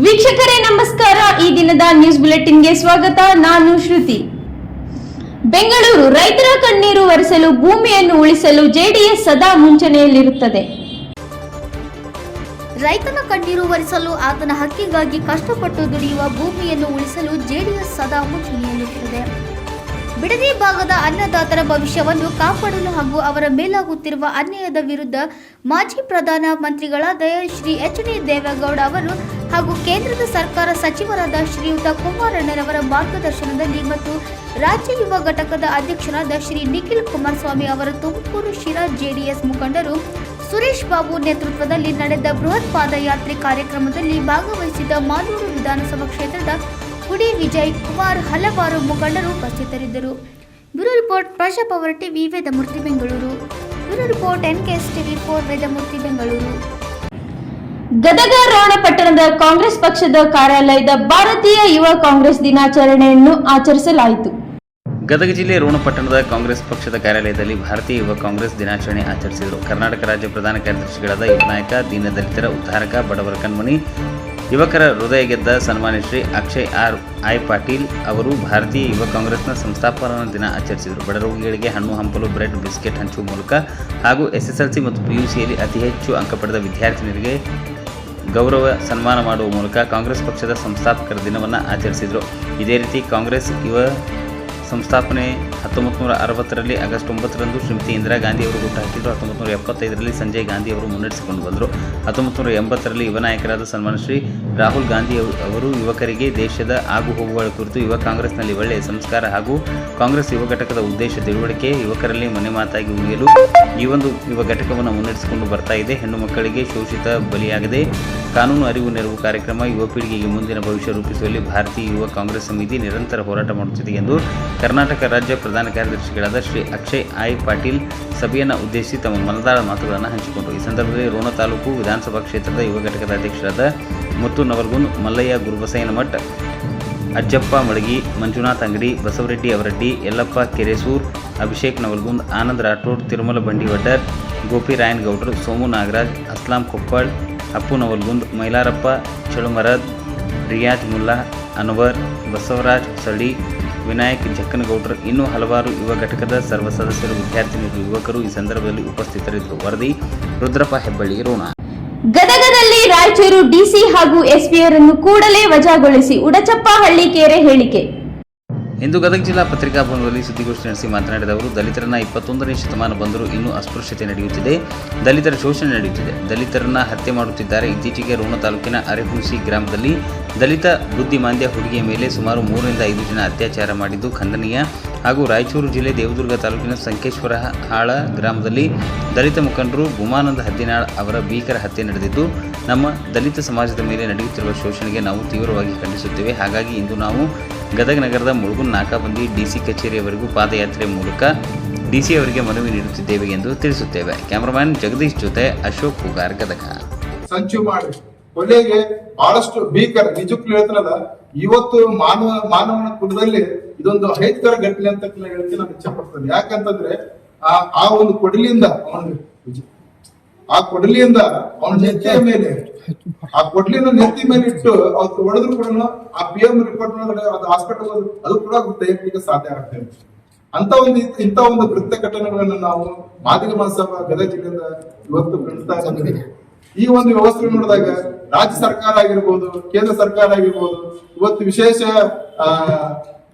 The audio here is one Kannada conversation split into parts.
ವೀಕ್ಷಕರೇ ನಮಸ್ಕಾರ. ಈ ದಿನದ ನ್ಯೂಸ್ ಬುಲೆಟಿನ್ಗೆ ಸ್ವಾಗತ. ನಾನು ಶ್ರುತಿ. ಬೆಂಗಳೂರು ರೈತರ ಕಣ್ಣೀರು ಒರೆಸಲು ಭೂಮಿಯನ್ನು ಉಳಿಸಲು ಜೆಡಿಎಸ್ ಸದಾ ಮುಂಚೂಣಿಯಲ್ಲಿರುತ್ತದೆ. ರೈತನ ಕಣ್ಣೀರು ಒರೆಸಲು ಆತನ ಹಕ್ಕಿಗಾಗಿ ಕಷ್ಟಪಟ್ಟು ದುಡಿಯುವ ಭೂಮಿಯನ್ನು ಉಳಿಸಲು ಜೆಡಿಎಸ್ ಸದಾ ಮುಂಚೂಣಿಯಲ್ಲಿರುತ್ತದೆ. ಬಿಡದಿ ಭಾಗದ ಅನ್ನದಾತರ ಭವಿಷ್ಯವನ್ನು ಕಾಪಾಡಲು ಹಾಗೂ ಅವರ ಮೇಲಾಗುತ್ತಿರುವ ಅನ್ಯಾಯದ ವಿರುದ್ಧ ಮಾಜಿ ಪ್ರಧಾನ ಮಂತ್ರಿಗಳಾದ ಶ್ರೀ ಎಚ್.ಡಿ. ದೇವೇಗೌಡ ಅವರು ಹಾಗೂ ಕೇಂದ್ರದ ಸರ್ಕಾರ ಸಚಿವರಾದ ಶ್ರೀಯುತ ಕುಮಾರಣ್ಣನವರ ಮಾರ್ಗದರ್ಶನದಲ್ಲಿ ಮತ್ತು ರಾಜ್ಯ ಯುವ ಘಟಕದ ಅಧ್ಯಕ್ಷರಾದ ಶ್ರೀ ನಿಖಿಲ್ ಕುಮಾರಸ್ವಾಮಿ ಅವರ ತುಮಕೂರು ಶಿರಾ ಜೆಡಿಎಸ್ ಮುಖಂಡರು ಸುರೇಶ್ ಬಾಬು ನೇತೃತ್ವದಲ್ಲಿ ನಡೆದ ಬೃಹತ್ ಪಾದಯಾತ್ರೆ ಕಾರ್ಯಕ್ರಮದಲ್ಲಿ ಭಾಗವಹಿಸಿದ್ದ ಮಾಲೂರು ವಿಧಾನಸಭಾ ಕ್ಷೇತ್ರದ ಗುಡಿ ವಿಜಯ್ ಕುಮಾರ್ ಹಲವಾರು ಮುಖಂಡರು ಉಪಸ್ಥಿತರಿದ್ದರು. ಬ್ಯೂರೋ ರಿಪೋರ್ಟ್ ಪ್ರಶಾಪ್ ಅವರ TV, Vedamurthy, Bengaluru. Bureau report NKS TV4, Vedamurthy, Bengaluru. Gadag Ron ಪಟ್ಟಣದ ಕಾಂಗ್ರೆಸ್ ಪಕ್ಷದ ಕಾರ್ಯಾಲಯದ ಭಾರತೀಯ ಯುವ ಕಾಂಗ್ರೆಸ್ ದಿನಾಚರಣೆಯನ್ನು ಆಚರಿಸಲಾಯಿತು. ಗದಗ ಜಿಲ್ಲೆ ರೋಣ ಪಟ್ಟಣದ ಕಾಂಗ್ರೆಸ್ ಪಕ್ಷದ ಕಾರ್ಯಾಲಯದಲ್ಲಿ ಭಾರತೀಯ ಯುವ ಕಾಂಗ್ರೆಸ್ ದಿನಾಚರಣೆ ಆಚರಿಸಿದರು. ಕರ್ನಾಟಕ ರಾಜ್ಯ ಪ್ರಧಾನ ಕಾರ್ಯದರ್ಶಿಗಳಾದ ಯುವ ನಾಯಕ, ದೀನದಲಿತರ ಉದ್ಧಾರಕ, ಬಡವರ ಕಣ್ಮಣಿ, ಯುವಕರ ಹೃದಯ ಗೆದ್ದ ಸನ್ಮಾನ್ಯ ಶ್ರೀ ಅಕ್ಷಯ್ ಐ ಪಾಟೀಲ್ ಅವರು ಭಾರತೀಯ ಯುವ ಕಾಂಗ್ರೆಸ್ನ ಸಂಸ್ಥಾಪನಾ ದಿನ ಆಚರಿಸಿದರು. ಬಡ ರೋಗಿಗಳಿಗೆ ಹಣ್ಣು ಹಂಪಲು, ಬ್ರೆಡ್, ಬಿಸ್ಕೆಟ್ ಹಂಚುವ ಮೂಲಕ ಹಾಗೂ SSLC ಮತ್ತು PUCಯಲ್ಲಿ ಅತಿ ಹೆಚ್ಚು ಅಂಕ ಪಡೆದ ವಿದ್ಯಾರ್ಥಿನಿಯರಿಗೆ ಗೌರವ ಸನ್ಮಾನ ಮಾಡುವ ಮೂಲಕ ಕಾಂಗ್ರೆಸ್ ಪಕ್ಷದ ಸಂಸ್ಥಾಪಕರ ದಿನವನ್ನು ಆಚರಿಸಿದರು. ಇದೇ ರೀತಿ ಕಾಂಗ್ರೆಸ್ ಯುವ ಸಂಸ್ಥಾಪನೆ 1960ರಲ್ಲಿ ಆಗಸ್ಟ್ 9ರಂದು ಶ್ರೀಮತಿ ಇಂದಿರಾ ಗಾಂಧಿ ಅವರು ಹುಟ್ಟುಹಾಕಿದರು. 1975ರಲ್ಲಿ ಸಂಜಯ್ ಗಾಂಧಿ ಅವರು ಮುನ್ನಡೆಸಿಕೊಂಡು ಬಂದರು. 1980ರಲ್ಲಿ ಯುವ ನಾಯಕರಾದ ಸನ್ಮಾನ್ಯ ಶ್ರೀ ರಾಹುಲ್ ಗಾಂಧಿ ಅವರು ಯುವಕರಿಗೆ ದೇಶದ ಆಗು ಹೋಗುಗಳ ಕುರಿತು ಯುವ ಕಾಂಗ್ರೆಸ್ನಲ್ಲಿ ಒಳ್ಳೆಯ ಸಂಸ್ಕಾರ ಹಾಗೂ ಕಾಂಗ್ರೆಸ್ ಯುವ ಘಟಕದ ಉದ್ದೇಶ ತಿಳುವಳಿಕೆ ಯುವಕರಲ್ಲಿ ಮನೆ ಮಾತಾಗಿ ಉಳಿಯಲು ಈ ಒಂದು ಯುವ ಘಟಕವನ್ನು ಮುನ್ನಡೆಸಿಕೊಂಡು ಬರ್ತಾ ಇದೆ. ಹೆಣ್ಣು ಮಕ್ಕಳಿಗೆ ಶೋಷಿತ ಬಲಿಯಾಗದೆ ಕಾನೂನು ಅರಿವು ನೆರವು ಕಾರ್ಯಕ್ರಮ ಯುವ ಪೀಳಿಗೆಗೆ ಮುಂದಿನ ಭವಿಷ್ಯ ರೂಪಿಸುವಲ್ಲಿ ಭಾರತೀಯ ಯುವ ಕಾಂಗ್ರೆಸ್ ಸಮಿತಿ ನಿರಂತರ ಹೋರಾಟ ಮಾಡುತ್ತಿದೆ ಎಂದು ಕರ್ನಾಟಕ ರಾಜ್ಯ ಪ್ರಧಾನ ಕಾರ್ಯದರ್ಶಿಗಳಾದ ಶ್ರೀ ಅಕ್ಷಯ್ ಐ ಪಾಟೀಲ್ ಸಭೆಯನ್ನು ಉದ್ದೇಶಿಸಿ ತಮ್ಮ ಮನದಾಳ ಮಾತುಗಳನ್ನು ಹಂಚಿಕೊಂಡರು. ಈ ಸಂದರ್ಭದಲ್ಲಿ ರೋಣ ತಾಲೂಕು ವಿಧಾನಸಭಾ ಕ್ಷೇತ್ರದ ಯುವ ಘಟಕದ ಅಧ್ಯಕ್ಷರಾದ ಮುತ್ತು ನವಲ್ಗುಂದ್, ಮಲ್ಲಯ್ಯ ಗುರುಬಸಯ್ಯನಮಠ್, ಅಜ್ಜಪ್ಪ ಮಳಗಿ, ಮಂಜುನಾಥ್ ಅಂಗಡಿ, ಬಸವರೆಡ್ಡಿ ಅವರಡ್ಡಿ, ಯಲ್ಲಪ್ಪ ಕೆರೆಸೂರ್, ಅಭಿಷೇಕ್ ನವಲ್ಗುಂದ್, ಆನಂದ್ ರಾಠೋಡ್, ತಿರುಮಲ ಬಂಡಿ ವಡ್ಡರ್, ಗೋಪಿ ರಾಯನಗೌಡರು, ಸೋಮು ನಾಗರಾಜ್, ಅಸ್ಲಾಂ ಕೊಪ್ಪಳ್, ಅಪ್ಪು ನವಲ್ಗುಂದ್, ಮೈಲಾರಪ್ಪ ಚಳುಮರದ್, ರಿಯಾಜ್ ಮುಲ್ಲಾ, ಅನ್ವರ್, ಬಸವರಾಜ್ ಹೊಸಳ್ಳಿ, ವಿನಾಯಕ್ ಜಕ್ಕನಗೌಡರು ಇನ್ನೂ ಹಲವಾರು ಯುವ ಘಟಕದ ಸರ್ವ ಸದಸ್ಯರು, ವಿದ್ಯಾರ್ಥಿನಿಯರು, ಯುವಕರು ಈ ಸಂದರ್ಭದಲ್ಲಿ ಉಪಸ್ಥಿತರಿದ್ದರು. ವರದಿ ರುದ್ರಪ್ಪ ಹೆಬ್ಬಳ್ಳಿ, ರೋಣ. ಗದಗದಲ್ಲಿ ರಾಯಚೂರು DC ಹಾಗೂ SPರನ್ನು ಕೂಡಲೇ ವಜಾಗೊಳಿಸಿ ಉಡಚಪ್ಪಹಳ್ಳಿ ಕೆರೆ ಹೇಳಿಕೆ. ಇಂದು ಗದಗ ಜಿಲ್ಲಾ ಪತ್ರಿಕಾ ಭವನದಲ್ಲಿ ಸುದ್ದಿಗೋಷ್ಠಿ ನಡೆಸಿ ಮಾತನಾಡಿದ ಅವರು, ದಲಿತರನ್ನ 21ನೇ ಶತಮಾನ ಬಂದರೂ ಇನ್ನೂ ಅಸ್ಪೃಶ್ಯತೆ ನಡೆಯುತ್ತಿದೆ, ದಲಿತರ ಶೋಷಣೆ ನಡೆಯುತ್ತಿದೆ, ದಲಿತರನ್ನ ಹತ್ಯೆ ಮಾಡುತ್ತಿದ್ದಾರೆ. ಇತ್ತೀಚೆಗೆ ರೋಣ ತಾಲೂಕಿನ ಅರೆಹುಣಸಿ ಗ್ರಾಮದಲ್ಲಿ ದಲಿತ ಬುದ್ಧಿಮಾಂದ್ಯ ಹುಡುಗಿಯ ಮೇಲೆ ಸುಮಾರು 3 ರಿಂದ 5 ಜನ ಅತ್ಯಾಚಾರ ಮಾಡಿದ್ದು ಖಂಡನೀಯ. ಹಾಗೂ ರಾಯಚೂರು ಜಿಲ್ಲೆ ದೇವದುರ್ಗ ತಾಲೂಕಿನ ಸಂಕೇಶ್ವರ ಹಾಳ ಗ್ರಾಮದಲ್ಲಿ ದಲಿತ ಮುಖಂಡರು ಗುಮಾನಂದ ಹದ್ದಿನಾಳ್ ಅವರ ಭೀಕರ ಹತ್ಯೆ ನಡೆದಿದ್ದು ನಮ್ಮ ದಲಿತ ಸಮಾಜದ ಮೇಲೆ ನಡೆಯುತ್ತಿರುವ ಶೋಷಣೆಗೆ ನಾವು ತೀವ್ರವಾಗಿ ಖಂಡಿಸುತ್ತೇವೆ. ಹಾಗಾಗಿ ಇಂದು ನಾವು ಗದಗ ನಗರದ ಮುಳುಗುನ್ ನಾಕಾಬಂದಿ DC ಕಚೇರಿಯವರೆಗೂ ಪಾದಯಾತ್ರೆ ಮೂಲಕ DC ಅವರಿಗೆ ಮನವಿ ನೀಡುತ್ತಿದ್ದೇವೆ ಎಂದು ತಿಳಿಸುತ್ತೇವೆ. ಕ್ಯಾಮರಾಮನ್ ಜಗದೀಶ್ ಜೊತೆ ಅಶೋಕ್ ಹುಗಾರ್, ಗದಗ. ಸಂಚು ಮಾಡಿ ಕೊಲೆಗೆ ಬಹಳಷ್ಟು ಭೀಕರ, ನಿಜಕ್ಕೂ ಹೇಳ್ತಾರಲ್ಲ, ಇವತ್ತು ಮಾನವನ ಕುಲದಲ್ಲಿ ಇದೊಂದು ಅಹಿತಕರ ಘಟನೆ ಅಂತ ಹೇಳಕ್ಕೆ ನಾನು ಇಚ್ಛೆ ಪಡ್ತೇನೆ. ಯಾಕಂತಂದ್ರೆ ಆ ಒಂದು ಕೊಡಲಿಯಿಂದ ಅವನ ನೆತ್ತಿಯ ಮೇಲೆ ಆ ಕೊಡ್ಲಿನ ನೆತ್ತಿ ಮೇಲೆ ಇಟ್ಟು ಅವ್ರು ಹೊಡೆದ್ರು ಕೂಡ ಆ PM ರಿಪೋರ್ಟ್ ಅದು ಹಾಸ್ಪಿಟಲ್ ಅದು ಕೂಡ ತೆಗೆಯಲಿಕ್ಕೆ ಸಾಧ್ಯ ಆಗ್ತದೆ. ಇಂಥ ಒಂದು ಕೃತ್ಯ ಘಟನೆಗಳನ್ನು ನಾವು ಮಾದಿಗ ಮಹಾಸಭಾ ಗದಗ ಜಿಲ್ಲೆಯಿಂದ ಇವತ್ತು ಖಂಡಿಸ್ತಾ ಇದ್ದೀವಿ. ಈ ಒಂದು ವ್ಯವಸ್ಥೆ ನೋಡಿದಾಗ ರಾಜ್ಯ ಸರ್ಕಾರ ಆಗಿರ್ಬೋದು, ಕೇಂದ್ರ ಸರ್ಕಾರ ಆಗಿರ್ಬೋದು, ಇವತ್ತು ವಿಶೇಷ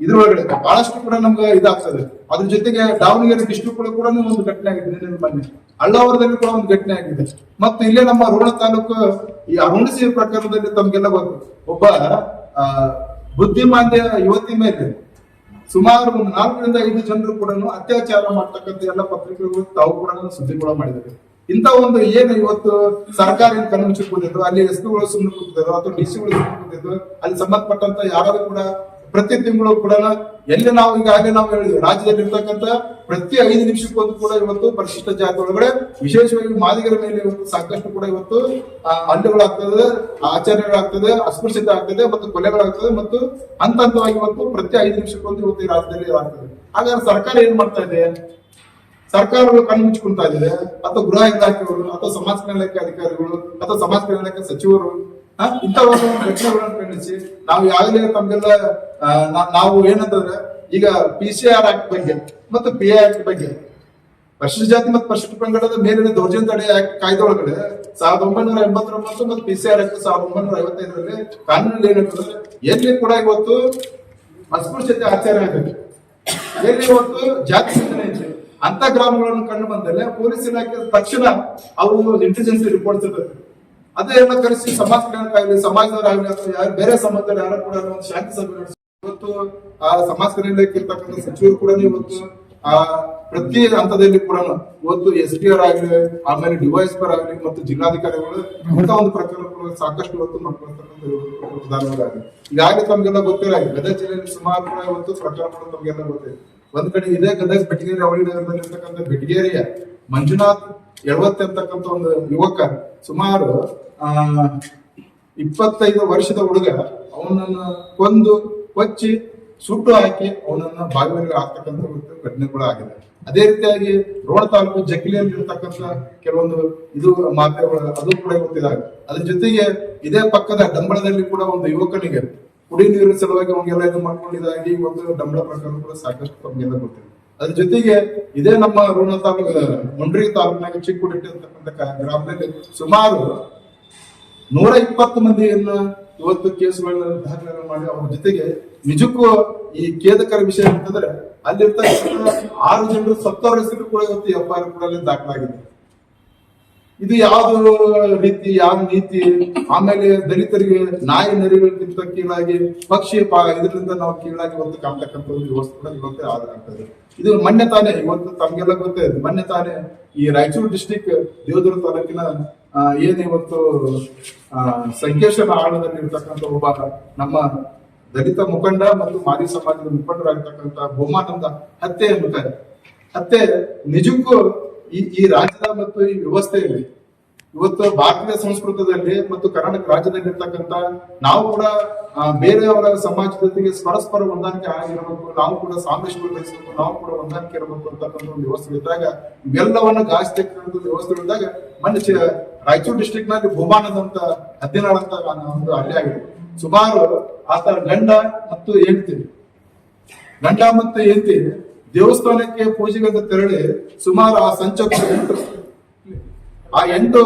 ಇದ್ರೊಳಗಡೆ ಬಹಳಷ್ಟು ಕೂಡ ನಮ್ಗೆ ಇದಾಗ್ತದೆ. ಅದ್ರ ಜೊತೆಗೆ ದಾವಣಗೆರೆ ಡಿಸ್ಟ್ರಿಕ್ಟ್ ಕೂಡ ಒಂದು ಘಟನೆ ಆಗಿದೆ, ಮೊನ್ನೆ ಅಳ್ಳಾವರದಲ್ಲಿ ಕೂಡ ಒಂದು ಘಟನೆ ಆಗಿದೆ. ಮತ್ತು ಇಲ್ಲೇ ನಮ್ಮ ರೋಣ ತಾಲೂಕು ಈ ಅರುಣಸಿ ಪ್ರಕರಣದಲ್ಲಿ ತಮ್ಗೆಲ್ಲ ಗೊತ್ತು, ಒಬ್ಬ ಬುದ್ಧಿಮಾಂದ್ಯ ಯುವತಿ ಮೇಲೆ ಸುಮಾರು 4 ರಿಂದ 5 ಜನರು ಕೂಡ ಅತ್ಯಾಚಾರ ಮಾಡ್ತಕ್ಕಂಥ ಎಲ್ಲ ಪತ್ರಿಕೆಗಳು ತಾವು ಕೂಡ ಸುದ್ದಿ ಕೂಡ ಮಾಡಿದ್ದಾರೆ. ಇಂಥ ಒಂದು ಏನು ಇವತ್ತು ಸರ್ಕಾರ ಏನು ಕಣ್ಣು ಮುಚ್ಚಿ ಕೂತಿದ್ರು, ಅಲ್ಲಿ SPಗಳು ಸುಮ್ಮನೆ ಕೂತಿದ್ರು ಅಥವಾ DCಗಳು ಸುಮ್ಮನೆ ಕೂತಿದ್ರು, ಅಲ್ಲಿ ಸಂಬಂಧಪಟ್ಟಂತ ಯಾರಾದ್ರೂ ಕೂಡ ಪ್ರತಿ ತಿಂಗಳು ಕೂಡ ಎಲ್ಲಿ ನಾವು ಈಗಾಗಲೇ ನಾವು ಹೇಳಿದ್ವಿ, ರಾಜ್ಯದಲ್ಲಿ ಇರ್ತಕ್ಕಂಥ ಪ್ರತಿ 5 ನಿಮಿಷಕ್ಕೊಂದು ಕೂಡ ಇವತ್ತು ಪರಿಶಿಷ್ಟ ಜಾತಿ ಒಳಗಡೆ ವಿಶೇಷವಾಗಿ ಮಾದಿಗರ ಮೇಲೆ ಇವತ್ತು ಸಾಕಷ್ಟು ಕೂಡ ಇವತ್ತು ಹಲ್ಲೆಗಳಾಗ್ತದೆ, ಆಚರಣೆಗಳಾಗ್ತದೆ, ಅಸ್ಪೃಶ್ಯತೆ ಆಗ್ತದೆ ಮತ್ತು ಕೊಲೆಗಳಾಗ್ತದೆ ಮತ್ತು ಹಂತವಾಗಿ ಇವತ್ತು ಪ್ರತಿ 5 ನಿಮಿಷಕ್ಕೊಂದು ಇವತ್ತು ಈ ರಾಜ್ಯದಲ್ಲಿ ಆಗ್ತದೆ. ಹಾಗಾದ್ರೆ ಸರ್ಕಾರ ಏನ್ ಮಾಡ್ತಾ ಇದೆ? ಸರ್ಕಾರಗಳು ಕಣ್ಣು ಮುಚ್ಕೊಂತಾ ಇದ್ದಾರೆ, ಅಥವಾ ಗೃಹ ಇಲಾಖೆಗಳು ಅಥವಾ ಸಮಾಜ ಕಲ್ಯಾಣ ಇಲಾಖೆ ಅಧಿಕಾರಿಗಳು ಅಥವಾ ಸಮಾಜ ಕಲ್ಯಾಣ ಇಲಾಖೆ ಸಚಿವರು ಇಂಥ ಒಂದು ಘಟನೆಗಳನ್ನು ಖಂಡಿಸಿ ನಾವು ಯಾವಾಗಲೇ ತಮ್ಗೆಲ್ಲ ನಾವು ಏನಂತಂದ್ರೆ ಈಗ PCR ಆಕ್ಟ್ ಬಗ್ಗೆ ಮತ್ತು PI ಆಕ್ಟ್ ಬಗ್ಗೆ ಪರಿಶಿಷ್ಟ ಜಾತಿ ಮತ್ತು ಪರಿಶಿಷ್ಟ ಪಂಗಡದ ಮೇಲಿನ ದೌರ್ಜನ್ಯ ತಡೆ ಕಾಯ್ದೆ ಒಳಗಡೆ 1989 ಮತ್ತು PCR ಆಕ್ಟ್ 1955ರಲ್ಲಿ ಕಾನೂನಲ್ಲಿ ಏನಿರ್ತದೆ ಎಲ್ಲಿ ಕೂಡ ಇವತ್ತು ಅಸ್ಪೃಶ್ಯತೆ ಆಚರಣೆ ಆಗಬೇಕು, ಎಲ್ಲಿ ಇವತ್ತು ಜಾತಿ ಚಿಂತನೆ ಇದೆ ಅಂತ ಗ್ರಾಮಗಳನ್ನು ಕಂಡು ಬಂದಲ್ಲಿ ಪೊಲೀಸ್ ಇಲಾಖೆ ತಕ್ಷಣ ಅವರು ಇಂಟೆಲಿಜೆನ್ಸ್ ರಿಪೋರ್ಟ್ಸ್ ಇರ್ತದೆ. ಅದೇ ಎಲ್ಲ ಕರೆಸಿ ಸಮಾಜ ಕಲ್ಯಾಣಕ್ಕಾಗಲಿ ಸಮಾಜದವರಾಗಲಿ ಅಥವಾ ಯಾರು ಬೇರೆ ಸಮಾಜದಲ್ಲಿ ಯಾರು ಕೂಡ ಒಂದು ಶಾಂತಿ ಸಭೆ ನಡೆಸಿ ಇವತ್ತು ಆ ಸಮಾಜ ಕಲ್ಯಾಣ ಇಲಾಖೆ ಇರ್ತಕ್ಕಂಥ ಸಚಿವರು ಕೂಡ ಇವತ್ತು ಆ ಪ್ರತಿ ಹಂತದಲ್ಲಿ ಕೂಡ ಇವತ್ತು SP ಆಗಲಿ ಆಮೇಲೆ DYSP ಆಗಲಿ ಮತ್ತು ಜಿಲ್ಲಾಧಿಕಾರಿಗಳು ಇಂಥ ಒಂದು ಪ್ರಕರಣಗಳು ಸಾಕಷ್ಟು ಇವತ್ತು ಮಾಡ್ಕೊಳ್ತಕ್ಕಂಥ ಉದಾಹರಣೆಗಳಾಗಿದೆ. ಈಗಾಗಲೇ ತಮ್ಗೆಲ್ಲ ಗೊತ್ತಿಲ್ಲ ಗದಗ ಜಿಲ್ಲೆಯಲ್ಲಿ ಸುಮಾರು ಕೂಡ ಇವತ್ತು ಪ್ರಕರಣಗಳು ತಮ್ಗೆಲ್ಲ ಗೊತ್ತಿದೆ. ಒಂದ್ ಕಡೆ ಇದೇ ಗದಗ ಬೆಟಗೇರಿ ಅವಳಿ ನಗರದಲ್ಲಿ ಇರ್ತಕ್ಕಂಥ ಬೆಟಗೇರಿಯ ಮಂಜುನಾಥ್ ಯಳವತ್ತಿ ಅಂತಕ್ಕಂಥ ಒಂದು ಯುವಕ ಸುಮಾರು 25 ವರ್ಷದ ಹುಡುಗ ಅವನನ್ನ ಕೊಂದು ಕೊಚ್ಚಿ ಸುಟ್ಟು ಹಾಕಿ ಅವನನ್ನ ಬಾವಿಯಲ್ಲಿ ಹಾಕ್ತಕ್ಕಂಥ ಘಟನೆಗಳು ಆಗಿದೆ. ಅದೇ ರೀತಿಯಾಗಿ ರೋಣ ತಾಲೂಕು ಜಕ್ಲಿಯಲ್ಲಿ ಇರ್ತಕ್ಕಂಥ ಕೆಲವೊಂದು ಇದು ಮಾತೆಗಳು ಅದು ಕೂಡ ಗೊತ್ತಿದೆ. ಅದ್ರ ಜೊತೆಗೆ ಇದೇ ಪಕ್ಕದ ಡಂಬಳದಲ್ಲಿ ಕೂಡ ಒಂದು ಯುವಕನಿಗೆ ಕುಡಿ ನೀರಿನ ಸಲುವಾಗಿ ಅವನಿಗೆಲ್ಲ ಇದು ಮಾಡ್ಕೊಂಡಿದ್ದಾಗಿ ಒಂದು ಡಂಬಳ ಪ್ರಕರಣ ಕೂಡ ಸಾಕಷ್ಟು ತಮಗೆಲ್ಲ ಗೊತ್ತಿದೆ. ಅದ್ರ ಜೊತೆಗೆ ಇದೇ ನಮ್ಮ ರೋಣ ತಾಲೂಕು ಮುಂಡ್ರಿ ತಾಲೂಕಿನಾಗ ಚಿಕ್ಕುಡಿಟ್ಟಿ ಅಂತಕ್ಕಂಥ ಗ್ರಾಮದಲ್ಲಿ ಸುಮಾರು 120 ಮಂದಿಯನ್ನ ಇವತ್ತು ಕೇಸುಗಳನ್ನ ದಾಖಲೆ ಮಾಡಿ ಅವ್ರ ಜೊತೆಗೆ ನಿಜಕ್ಕೂ ಈ ಖೇದಕರ ವಿಷಯ ಅಂತಂದ್ರೆ ಅಲ್ಲಿರ್ತಕ್ಕಂಥ 6 ಜನರು ಸತ್ತವರ ಹೆಸರು ಕೂಡ ಇವತ್ತು FIR ಕೂಡ ದಾಖಲಾಗಿದೆ. ಇದು ಯಾವ್ದು ರೀತಿ ಯಾವ ನೀತಿ? ಆಮೇಲೆ ದಲಿತರಿಗೆ ನಾಯಿ ನರಿಗಳಿಗಿಂತ ಕೀಳಾಗಿ ಪಕ್ಷಿ ಇದರಿಂದ ನಾವು ಕೀಳಾಗಿ ಇವತ್ತು ಕಾಣ್ತಕ್ಕಂಥ ಒಂದು ವ್ಯವಸ್ಥೆ ಕೂಡ ಇವತ್ತು ಆಗ್ತದೆ. ಇದು ಮೊನ್ನೆ ತಾನೇ ಇವತ್ತು ತಮ್ಗೆಲ್ಲ ಗೊತ್ತೇ ಮೊನ್ನೆ ತಾನೇ ಈ ರಾಯಚೂರು ಡಿಸ್ಟಿಕ್ ದೇವದುರ್ಗ ತಾಲೂಕಿನ ಏನ್ ಇವತ್ತು ಸಂಕೇಶನ ಆಳದಲ್ಲಿ ಇರ್ತಕ್ಕಂಥ ಒಬ್ಬ ನಮ್ಮ ದಲಿತ ಮುಖಂಡ ಮತ್ತು ಮಾದಿ ಸಮಾಜದ ಮುಖಂಡರಾಗಿರ್ತಕ್ಕಂಥ ಬಹುಮಾನದ ಹತ್ಯೆ ನಿಜಕ್ಕೂ ಈ ರಾಜ್ಯದ ಮತ್ತು ಈ ವ್ಯವಸ್ಥೆಯಲ್ಲಿ ಇವತ್ತು ಭಾರತೀಯ ಸಂಸ್ಕೃತದಲ್ಲಿ ಮತ್ತು ಕರ್ನಾಟಕ ರಾಜ್ಯದಲ್ಲಿ ಇರ್ತಕ್ಕಂಥ ನಾವು ಕೂಡ ಬೇರೆಯವರ ಸಮಾಜದ ಜೊತೆಗೆ ಪರಸ್ಪರ ಹೊಂದಾಣಿಕೆ ಆಗಿರಬೇಕು, ನಾವು ಕೂಡ ಸಾಮರಸ್ಯಗಳು ಬೆಳೆಸಬೇಕು, ನಾವು ಕೂಡ ಹೊಂದಾಣಿಕೆ ಇರಬೇಕು ಅಂತಕ್ಕಂಥ ಒಂದು ವ್ಯವಸ್ಥೆ ಇದ್ದಾಗ ಇವೆಲ್ಲವನ್ನು ಗಾಯಿಸ್ತಕ್ಕಂಥ ವ್ಯವಸ್ಥೆ ಇದ್ದಾಗ ಮೊನ್ನೆ ರಾಯಚೂರು ಡಿಸ್ಟ್ರಿಕ್ಟ್ ನಲ್ಲಿ ಬಹುಮಾನದಂತ 17 ಅಂತ ಒಂದು ಹಳ್ಳಿ ಆಗಿದೆ. ಸುಮಾರು ಆತ ಗಂಡ ಮತ್ತು ಹೆಂಡತಿ ದೇವಸ್ಥಾನಕ್ಕೆ ಪೂಜೆಗೆ ತೆರಳಿ ಸುಮಾರು ಆ ಆ 8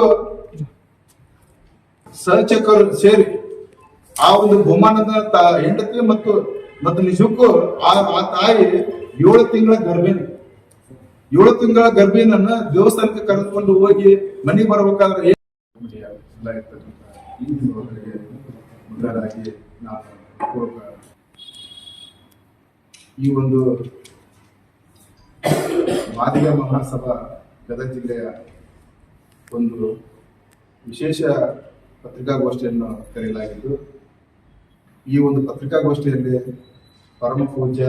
ಸಹಚಕರು ಸೇರಿ ಆ ಒಂದು ಬಹುಮಾನದ ಹೆಂಡತಿ ಮತ್ತು ನಿಜಕ್ಕೂ ಆ ತಾಯಿ 7 ತಿಂಗಳ ಗರ್ಭಿಣಿಯನ್ನ ದೇವಸ್ಥಾನಕ್ಕೆ ಕರೆದುಕೊಂಡು ಹೋಗಿ ಮನೆಗೆ ಬರ್ಬೇಕಾದ್ರೆ ಈ ಒಂದು ಮಾದಿಗ ಮಹಾಸಭಾ ಗದಗ ಜಿಲ್ಲೆಯ ಒಂದು ವಿಶೇಷ ಪತ್ರಿಕಾಗೋಷ್ಠಿಯನ್ನು ಕರೆಯಲಾಗಿದ್ದು, ಈ ಒಂದು ಪತ್ರಿಕಾಗೋಷ್ಠಿಯಲ್ಲಿ ಪರಮ ಪೂಜ್ಯ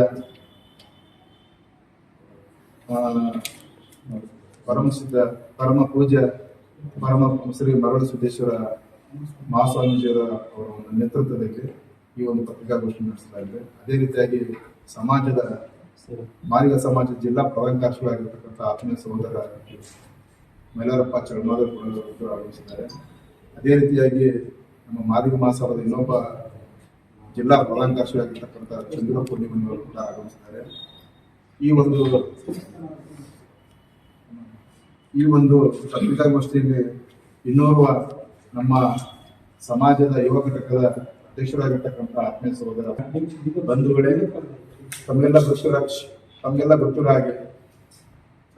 ಶ್ರೀ ಮರಳು ಸಿದ್ದೇಶ್ವರ ಮಹಾಸ್ವಾಮೀಜಿಯವರ ಅವರ ಒಂದು ನೇತೃತ್ವದಲ್ಲಿ ಈ ಒಂದು ಪತ್ರಿಕಾಗೋಷ್ಠಿ ನಡೆಸಲಾಗಿದೆ. ಅದೇ ರೀತಿಯಾಗಿ ಮಾದಿಗ ಸಮಾಜ ಜಿಲ್ಲಾ ಪ್ರಧಾನ ಕಾರ್ಯದರ್ಶಿಯಾಗಿರ್ತಕ್ಕಂಥ ಆತ್ಮೀಯ ಸಹೋದರ ಮೈಲಾರಪ್ಪ ಚಳಮಾದರ್ ಕೂಡ ಆಗಮಿಸಿದ್ದಾರೆ. ಅದೇ ರೀತಿಯಾಗಿ ನಮ್ಮ ಮಾದಿಗ ಮಹಾಸಭಾದ ಇನ್ನೊಬ್ಬ ಜಿಲ್ಲಾ ಪ್ರಧಾನ ಕಾರ್ಯದರ್ಶಿಯಾಗಿರ್ತಕ್ಕಂಥ ಚಂದ್ರ ಪೂರ್ಣಿಮನವರು ಕೂಡ ಆಗಮಿಸಿದ್ದಾರೆ. ಈ ಒಂದು ಪತ್ರಿಕಾಗೋಷ್ಠಿಯಲ್ಲಿ ಇನ್ನೋರ್ವ ನಮ್ಮ ಸಮಾಜದ ಯುವ ಘಟಕದ ಅಧ್ಯಕ್ಷರಾಗಿರ್ತಕ್ಕಂಥ ಆತ್ಮೀಯ ಸಹೋದರ ಬಂಧುಗಳೇ, ತಮಗೆಲ್ಲ ಗೊತ್ತಿರೋ ಹಾಗೆ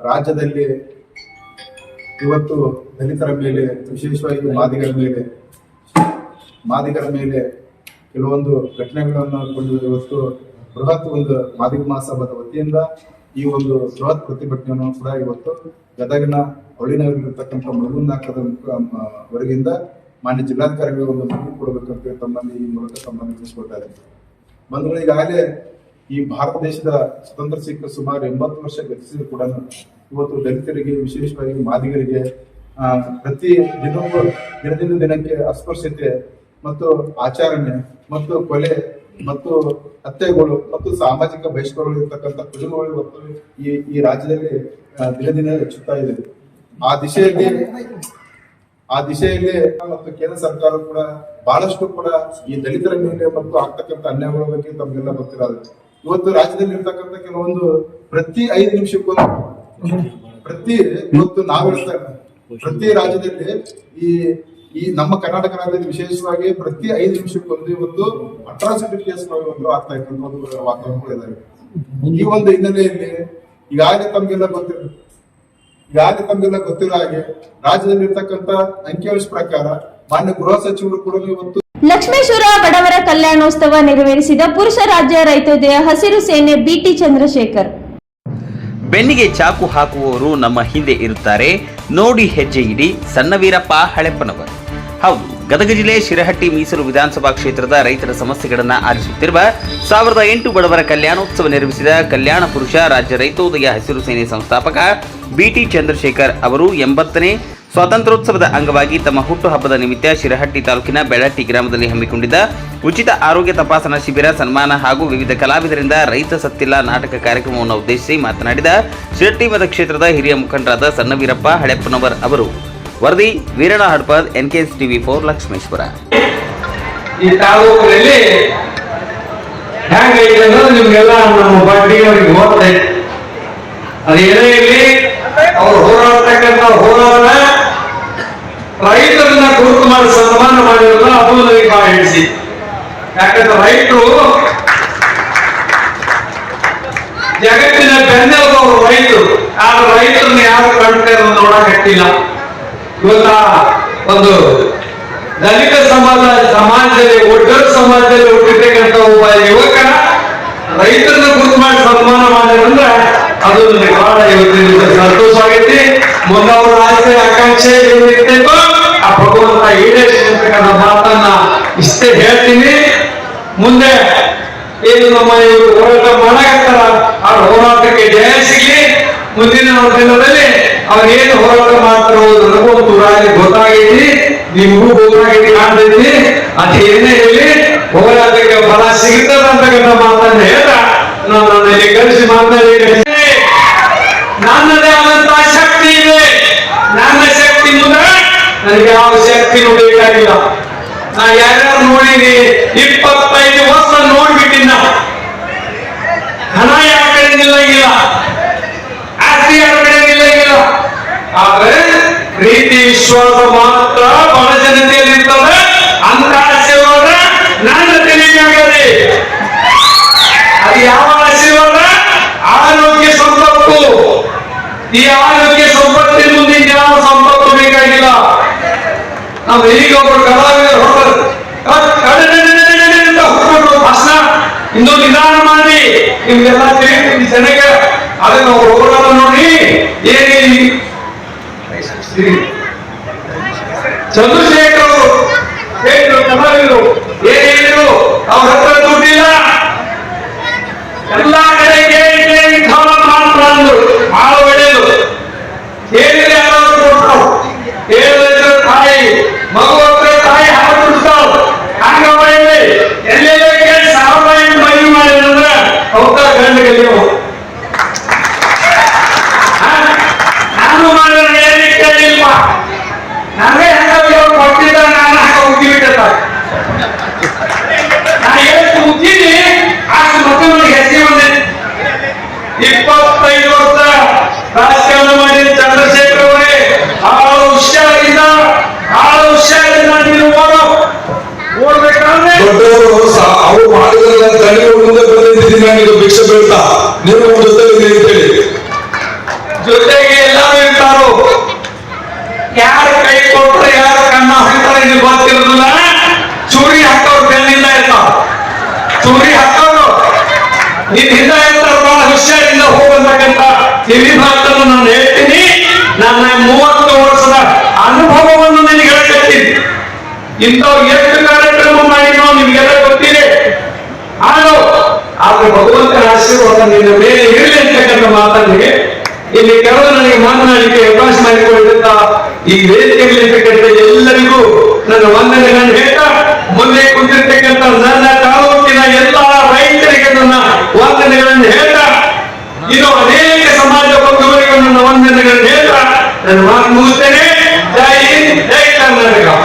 ರಾಜ್ಯದಲ್ಲಿ ಇವತ್ತು ದಲಿತರ ಮೇಲೆ, ವಿಶೇಷವಾಗಿ ಮಾದಿಗರ ಮೇಲೆ ಕೆಲವೊಂದು ಘಟನೆಗಳನ್ನು ಕೊಂಡು ಇವತ್ತು ಬೃಹತ್ ಒಂದು ಮಾದಿಗ ಮಹಾಸಭಾದ ವತಿಯಿಂದ ಈ ಒಂದು ಬೃಹತ್ ಪ್ರತಿಭಟನೆಯನ್ನು ಕೂಡ ಇವತ್ತು ಗದಗಿನ ಹೊಳಿನಗರಲ್ಲಿರ್ತಕ್ಕಂಥ ಮುಳುಗುಂದಾಕದ ವರೆಗಿಂದ ಮಾನ್ಯ ಜಿಲ್ಲಾಧಿಕಾರಿಗಳಿಗೆ ಒಂದು ಮನವಿ ಕೊಡಬೇಕಂತ ತಮ್ಮಲ್ಲಿ ಈ ಮೂಲಕ ತಮ್ಮನ್ನು ತಿಳಿಸ್ಕೊಳ್ತಾರೆ. ಬಂಧುಗಳು, ಈಗಾಗಲೇ ಈ ಭಾರತ ದೇಶದ ಸ್ವತಂತ್ರ ಸಿಕ್ಕ ಸುಮಾರು 80 ವರ್ಷ ಗತಿಸಿದ್ರು ಕೂಡ ಇವತ್ತು ದಲಿತರಿಗೆ, ವಿಶೇಷವಾಗಿ ಮಾದಿಗರಿಗೆ ಪ್ರತಿ ದಿನದಿಂದ ದಿನಕ್ಕೆ ಅಸ್ಪೃಶ್ಯತೆ ಮತ್ತು ಆಚರಣೆ ಮತ್ತು ಕೊಲೆ ಮತ್ತು ಹತ್ಯೆಗಳು ಮತ್ತು ಸಾಮಾಜಿಕ ಬಹಿಷ್ಕಾರಗಳು ಇರ್ತಕ್ಕಂಥ ಕುಟುಂಬಗಳು ಇವತ್ತು ಈ ರಾಜ್ಯದಲ್ಲಿ ದಿನ ದಿನ ಹೆಚ್ಚುತ್ತಾ ಇದೆ. ಆ ದಿಶೆಯಲ್ಲಿ ಆ ದಿಶೆಯಲ್ಲಿ ಮತ್ತು ಕೇಂದ್ರ ಸರ್ಕಾರ ಕೂಡ ಬಹಳಷ್ಟು ಕೂಡ ಈ ದಲಿತರ ಮೇಲೆ ಮತ್ತು ಆಗ್ತಕ್ಕಂಥ ಅನ್ಯಾಯಗಳ ಬಗ್ಗೆ ತಮಗೆಲ್ಲ ಗೊತ್ತಿರೋದು. ಇವತ್ತು ರಾಜ್ಯದಲ್ಲಿ ಇರ್ತಕ್ಕಂಥ ಕೆಲವೊಂದು ಪ್ರತಿ 5 ನಿಮಿಷಕ್ಕೊಂದು ಇವತ್ತು ನಾವು ಹೇಳ್ತಾರೆ ಪ್ರತಿ ರಾಜ್ಯದಲ್ಲಿ ಈ ನಮ್ಮ ಕರ್ನಾಟಕ ರಾಜ್ಯದಲ್ಲಿ ವಿಶೇಷವಾಗಿ ಪ್ರತಿ 5 ನಿಮಿಷಕ್ಕೊಂದು ಇವತ್ತು ಅಟ್ರಾಸಿಟಿ ಕೇಸ್ಗಳು ಆಗ್ತಾ ಇರ್ತಕ್ಕಂಥ ಒಂದು ವಾತಾವರಣಗಳು ಇದಾವೆ. ಈ ಒಂದು ಹಿನ್ನೆಲೆಯಲ್ಲಿ ಈಗಾಗಲೇ ತಮ್ಗೆಲ್ಲ ಗೊತ್ತಿರೋ ಹಾಗೆ ರಾಜ್ಯದಲ್ಲಿ ಇರ್ತಕ್ಕಂಥ ಅಂಕಿಅಂಶ ಪ್ರಕಾರ ಮಾನ್ಯ ಗೃಹ ಸಚಿವರು ಕೂಡ ಇವತ್ತು ಲಕ್ಷ್ಮೇಶ್ವರ ಬಡವರ ಕಲ್ಯಾಣೋತ್ಸವ ನೆರವೇರಿಸಿದ ಪುರುಷ ರಾಜ್ಯ ರೈತೋದಯ ಹಸಿರು ಸೇನೆ ಬಿಟಿ ಚಂದ್ರಶೇಖರ್. ಬೆನ್ನಿಗೆ ಚಾಕು ಹಾಕುವವರು ನಮ್ಮ ಹಿಂದೆ ಇರುತ್ತಾರೆ, ನೋಡಿ ಹೆಜ್ಜೆ ಇಡಿ. ಸಣ್ಣ ವೀರಪ್ಪ ಹಳೆಪ್ಪನವರ್. ಹೌದು, ಗದಗ ಜಿಲ್ಲೆ ಶಿರಹಟ್ಟಿ ಮೀಸಲು ವಿಧಾನಸಭಾ ಕ್ಷೇತ್ರದ ರೈತರ ಸಮಸ್ಯೆಗಳನ್ನು ಆಲಿಸುತ್ತಿರುವ 1008 ಬಡವರ ಕಲ್ಯಾಣೋತ್ಸವ ನಿರ್ವಹಿಸಿದ ಕಲ್ಯಾಣ ಪುರುಷ ರಾಜ್ಯ ರೈತೋದಯ ಹಸಿರು ಸೇನೆ ಸಂಸ್ಥಾಪಕ ಬಿಟಿ ಚಂದ್ರಶೇಖರ್ ಅವರು 80ನೇ ಸ್ವಾತಂತ್ರ್ಯೋತ್ಸವದ ಅಂಗವಾಗಿ ತಮ್ಮ ಹುಟ್ಟುಹಬ್ಬದ ನಿಮಿತ್ತ ಶಿರಹಟ್ಟಿ ತಾಲೂಕಿನ ಬೆಳಟ್ಟಿ ಗ್ರಾಮದಲ್ಲಿ ಹಮ್ಮಿಕೊಂಡಿದ್ದ ಉಚಿತ ಆರೋಗ್ಯ ತಪಾಸಣಾ ಶಿಬಿರ, ಸನ್ಮಾನ ಹಾಗೂ ವಿವಿಧ ಕಲಾವಿದರಿಂದ ರೈತ ಸತ್ತಿಲ್ಲ ನಾಟಕ ಕಾರ್ಯಕ್ರಮವನ್ನು ಉದ್ದೇಶಿಸಿ ಮಾತನಾಡಿದ ಶಿರಹಟ್ಟಿ ಮತಕ್ಷೇತ್ರದ ಹಿರಿಯ ಮುಖಂಡರಾದ ಸಣ್ಣವೀರಪ್ಪ ಹಳೆಪ್ಪನವರ್ ಅವರು. ವರದಿ ವೀರಣ್ಣ ಹಡ್ಪದ್, NKS TV4, ಲಕ್ಷ್ಮೇಶ್ವರ. ಈ ತಾಲೂಕಿನಲ್ಲಿ ಹೆಂಗೈತೆ ಅನ್ನೋದು ನಿಮ್ಗೆಲ್ಲ ನಮ್ಮ ಬಡ್ಡಿಯವರಿಗೆ ಗೊತ್ತೈತೆ. ಅದೇನೇ ಇರಲಿ, ಅವ್ರು ಹೋರಾಡ್ತಕ್ಕಂಥ ಹೋರಾಟ ರೈತರನ್ನ ಗುರುತು ಮಾಡಿ ಸನ್ಮಾನ ಮಾಡಿರೋದು ಅದು ನನಗೆ ಬಹಳ ಹಿಡಿಸಿ. ಯಾಕಂದ್ರೆ ರೈತರು ಜಗತ್ತಿನ ಬೆನ್ನೆಲುಬು ರೈತರು. ಆದ್ರೆ ರೈತರನ್ನ ಯಾರು ಕಂಡ್ತಾರೆ ನೋಡಕ್ಕಿಲ್ಲ. ಇವತ್ತ ಒಂದು ದಲಿತ ಸಮಾಜದಲ್ಲಿ ಒಡ್ಡರ ಸಮಾಜದಲ್ಲಿ ಹುಟ್ಟಿರ್ತಕ್ಕಂಥ ಒಬ್ಬ ಯುವಕ ರೈತರನ್ನ ಗುರುತು ಮಾಡಿ ಸನ್ಮಾನ ಮಾಡಿದ್ರೆ ಅದು ನನಗೆ ಬಹಳ ಇವತ್ತಿನ ಸಂತೋಷ ಆಗೈತಿ. ಮುಂದೆ ಅವರ ಆಸೆ ಆಕಾಂಕ್ಷೆ ಏನಿರ್ತೈತೋ ಆ ಭಗವಂತ ಈಡೇರಿಸಿರ್ತಕ್ಕಂಥ ಮಾತನ್ನ ಇಷ್ಟೇ ಹೇಳ್ತೀನಿ. ಮುಂದೆ ಏನು ನಮ್ಮ ಇವರು ಹೋರಾಟ ಮಾಡಕತ್ತಾರ ಆ ಹೋರಾಟಕ್ಕೆ ಜಯ ಸಿಗಲಿ. ಮುಂದಿನ ದಿನದಲ್ಲಿ ಅವ್ರು ಏನು ಹೋರಾಟ ಮಾಡ್ತಾರೋ ನನಗೂ ರಾಜ್ಯ ಗೊತ್ತಾಗೈತಿ, ನಿಮಗೂ ಗೊತ್ತಾಗೈತಿ ಕಾಣ್ತೈತಿ. ಅದು ಏನೇ ಇರಲಿ ಹೋರಾಟಕ್ಕೆ ಫಲ ಸಿಗ್ತದ ಅಂತಕ್ಕಂಥ ಮಾತನ್ನ ಹೇಳ್ದ ನಾನು ಇಲ್ಲಿ ಕಳಿಸಿ ಮಾತನಾಡಿ. ನನ್ನದೇ ಆದಂತಹ ಶಕ್ತಿ ಇದೆ. ನನ್ನ ಶಕ್ತಿ ಮುಂದೆ ನನಗೆ ಯಾವ ಶಕ್ತಿನೂ ಬೇಕಾಗಿಲ್ಲ. ನಾ ಯಾರ್ಯಾರು ನೋಡಿನಿ 25 ವರ್ಷ ನೋಡ್ಬಿಟ್ಟಿನ. ಹಣ ಯಾರ ಕಡೆ ನಿಲ್ಲಂಗಿಲ್ಲ, ಆಸ್ತಿ ಯಾರ ಕಡೆ ನಿಲ್ಲಂಗಿಲ್ಲ. ಆದ್ರೆ ಪ್ರೀತಿ ವಿಶ್ವಾಸ ಮಾತ್ರ ಬಡ ಜನತೆಯಲ್ಲಿ ಇರ್ತದೆ. ಅಂತ ಆಶೀರ್ವಾದ ನನ್ನ ತಿಳಿಯಾಗದೆ. ಅದು ಯಾವ ಆಶೀರ್ವಾದ? ಆರೋಗ್ಯ ಸಂಪತ್ತು. ಈ ಆರೋಗ್ಯ ಸಂಪತ್ತಿನ ಮುಂದೆ ಯಾವ ಸಂಪತ್ತು ಬೇಕಾಗಿಲ್ಲ. ನಾವು ಈಗ ಒಬ್ಬರು ಕಲಾವಿದರು ಭಾಷಣ ಇನ್ನೂ ನಿಧಾನ ಮಾಡಿ ನಿಮ್ಗೆಲ್ಲ ತಿಳಿದ ಜನಕ್ಕೆ ಅದನ್ನು ಹೋರಾಟ ನೋಡಿ ಏನೇನು ಚಂದ್ರಶೇಖರ್ ಅವರು ಹೇಳಿದ್ರು, ಕಲಾವಿದರು ಏನ್ ಹೇಳಿದ್ರು, ಅವ್ರ ಹತ್ರ ದುಡ್ಡಿಲ್ಲ, ಎಲ್ಲಾ ಕಡೆ ಕೇಳಿ ಮಾತ್ರ ಅಂದ್ರು. ಬಹಳ ಒಳ್ಳೆಯದು. ಹೇಳಿದ್ರೆ ಯಾರಾದ್ರೂ ಕೊಡ್ತಾವ್, ಹೇಳಿದ್ರೆ ತಾಯಿ ಮಗು ಹತ್ರ ತಾಯಿ ಹಾಲು ಕುಡಿಸ್ತಾವ್. ಹಂಗ ಒಳ್ಳೆ ಎಲ್ಲೆಲ್ಲ ಕೇಳಿ 1000 ಮದುವೆ ಮಾಡಿದ್ರೆ ಅವತ್ತ ಗಂಡಿಗೆ ನೀವು ನಾನು ಮಾಡಿದ್ರೆ ಏನಿಲ್ಲ ನನಗೆ ಹೆಂಗ ಕೊಟ್ಟಿದ್ದ ನಾನು ಹಾಕ ಉದ್ದಿಬಿಟ್ಟ. ನಾನು ಎಷ್ಟು ಉದ್ದಿನಿ ಅಷ್ಟು ಮಕ್ಕಳಿಗೆ ಹೆಸರು ಬಂದೈತಿ. 25 ವರ್ಷ ರಾಜಕಾರಣ ಮಾಡಿ ಚಂದ್ರಶೇಖರ್ ಅವರೇ ಬಹಳ ಹುಷಾರಿಂದ ನೀವು ಓಡ್ಬೇಕಾದ್ರೆ ಅವ್ರು ಮಾಡಿದ್ರೆ ತಲೆ ಮುಂದೆ ಬಂದಿದ್ದೀನಿ. ನಾನು ಭಿಕ್ಷೆ ಬೀಳ್ತಾ ನೀವು ಜೊತೆಲಿ ಅಂತೇಳಿ ಜೊತೆಗೆ ಎಲ್ಲರೂ ಇರ್ತಾರೋ. ಯಾರು ಕೈ ಕೊಟ್ಟರೆ ಯಾರು ಕಣ್ಣ ಹಾಕ್ತಾರೆ ಇದು ಗೊತ್ತಿರೋದಿಲ್ಲ. ಚೂರಿ ಹಾಕೋರು ಬೆನ್ನಿಂದ ಇರ್ತಾವ. ಚೂರಿ ಹಾಕೋರು ನಿನ್ ಹಿಂದ ಇರ್ತಾರ. ಬಹಳ ಹುಷಾರಿಂದ ಹೋಗತಕ್ಕಂತ ಕಿವಿ ಮಾತನ್ನು ನಾನು ಹೇಳ್ತೀನಿ. ನನ್ನ 30 ವರ್ಷದ ಅನುಭವವನ್ನು ನಿನಗೆ ಹೇಳ್ತೀನಿ. ಇಂಥವ್ ಎಷ್ಟು ಕಾರ್ಯಕ್ರಮ ಮಾಡಿನೋ ನಿಮ್ಗೆಲ್ಲ ಗೊತ್ತಿದೆ. ಆದ್ರೆ ಭಗವಂತನ ಆಶೀರ್ವಾದ ನಿನ್ನ ಮೇಲೆ ಇರಲಿ ಅಂತಕ್ಕಂಥ ಮಾತನ್ನಿಗೆ ಇಲ್ಲಿ ಕರೆದು ನನಗೆ ಮಾತನಾಡಲಿಕ್ಕೆ ಅವಕಾಶ ಮಾಡಿಕೊಂಡಿದ್ದ ಈ ವೇದಿಕೆಯಲ್ಲಿರ್ತಕ್ಕಂಥ ಎಲ್ಲರಿಗೂ ನನ್ನ ವಂದನೆಗಳನ್ನು ಹೇಳ್ತಾ ಮುಂದೆ ಕುಂತಿರ್ತಕ್ಕಂಥ ನನ್ನ ತಾಲೂಕಿನ ಎಲ್ಲ ರೈತರಿಗೆ ನನ್ನ ವಂದನೆಗಳನ್ನು ಹೇಳ್ತಾ ಇನ್ನು ಅನೇಕ ಸಮಾಜ ಬಂಧುವರಿಗೂ ನನ್ನ ವಂದನೆಗಳನ್ನು ಹೇಳ್ತಾ ನನ್ನ ಮಾತು ಮುಗಿಸ್ತೇನೆ. ಜೈ ಹಿಂದ್, ಜೈ ಕಾರ್ಯಕ್ರಮ.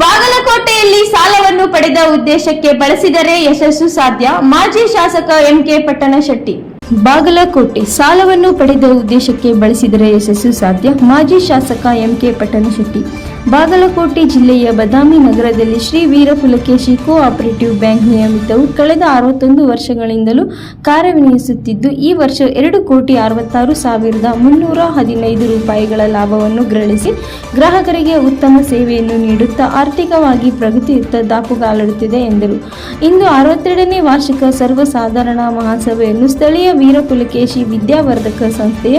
ಬಾಗಲಕೋಟೆಯಲ್ಲಿ ಸಾಲವನ್ನು ಪಡೆದ ಉದ್ದೇಶಕ್ಕೆ ಬಳಸಿದರೆ ಯಶಸ್ಸು ಸಾಧ್ಯ. ಮಾಜಿ ಶಾಸಕ ಎಂಕೆ ಪಟ್ಟಣಶೆಟ್ಟಿ. ಬಾಗಲಕೋಟೆ ಸಾಲವನ್ನು ಪಡೆದ ಉದ್ದೇಶಕ್ಕೆ ಬಳಸಿದರೆ ಯಶಸ್ಸು ಸಾಧ್ಯ. ಮಾಜಿ ಶಾಸಕ ಎಂಕೆ ಪಟ್ಟಣಶೆಟ್ಟಿ. ಬಾಗಲಕೋಟೆ ಜಿಲ್ಲೆಯ ಬದಾಮಿ ನಗರದಲ್ಲಿ ಶ್ರೀ ವೀರಪುಲಕೇಶಿ ಕೋಆಪರೇಟಿವ್ ಬ್ಯಾಂಕ್ ನಿಯಮಿತವು ಕಳೆದ 61 ವರ್ಷಗಳಿಂದಲೂ ಕಾರ್ಯನಿರ್ವಹಿಸುತ್ತಿದ್ದು, ಈ ವರ್ಷ 2,66,315 ರೂಪಾಯಿಗಳ ಲಾಭವನ್ನು ಗಳಿಸಿ ಗ್ರಾಹಕರಿಗೆ ಉತ್ತಮ ಸೇವೆಯನ್ನು ನೀಡುತ್ತಾ ಆರ್ಥಿಕವಾಗಿ ಪ್ರಗತಿಯುತ್ತ ದಾಪುಗಾಲಿಡುತ್ತಿದೆ ಎಂದರು. ಇಂದು 62ನೇ ವಾರ್ಷಿಕ ಸರ್ವಸಾಧಾರಣ ಮಹಾಸಭೆಯನ್ನು ಸ್ಥಳೀಯ ವೀರಪುಲಕೇಶಿ ವಿದ್ಯಾವರ್ಧಕ ಸಂಸ್ಥೆಯ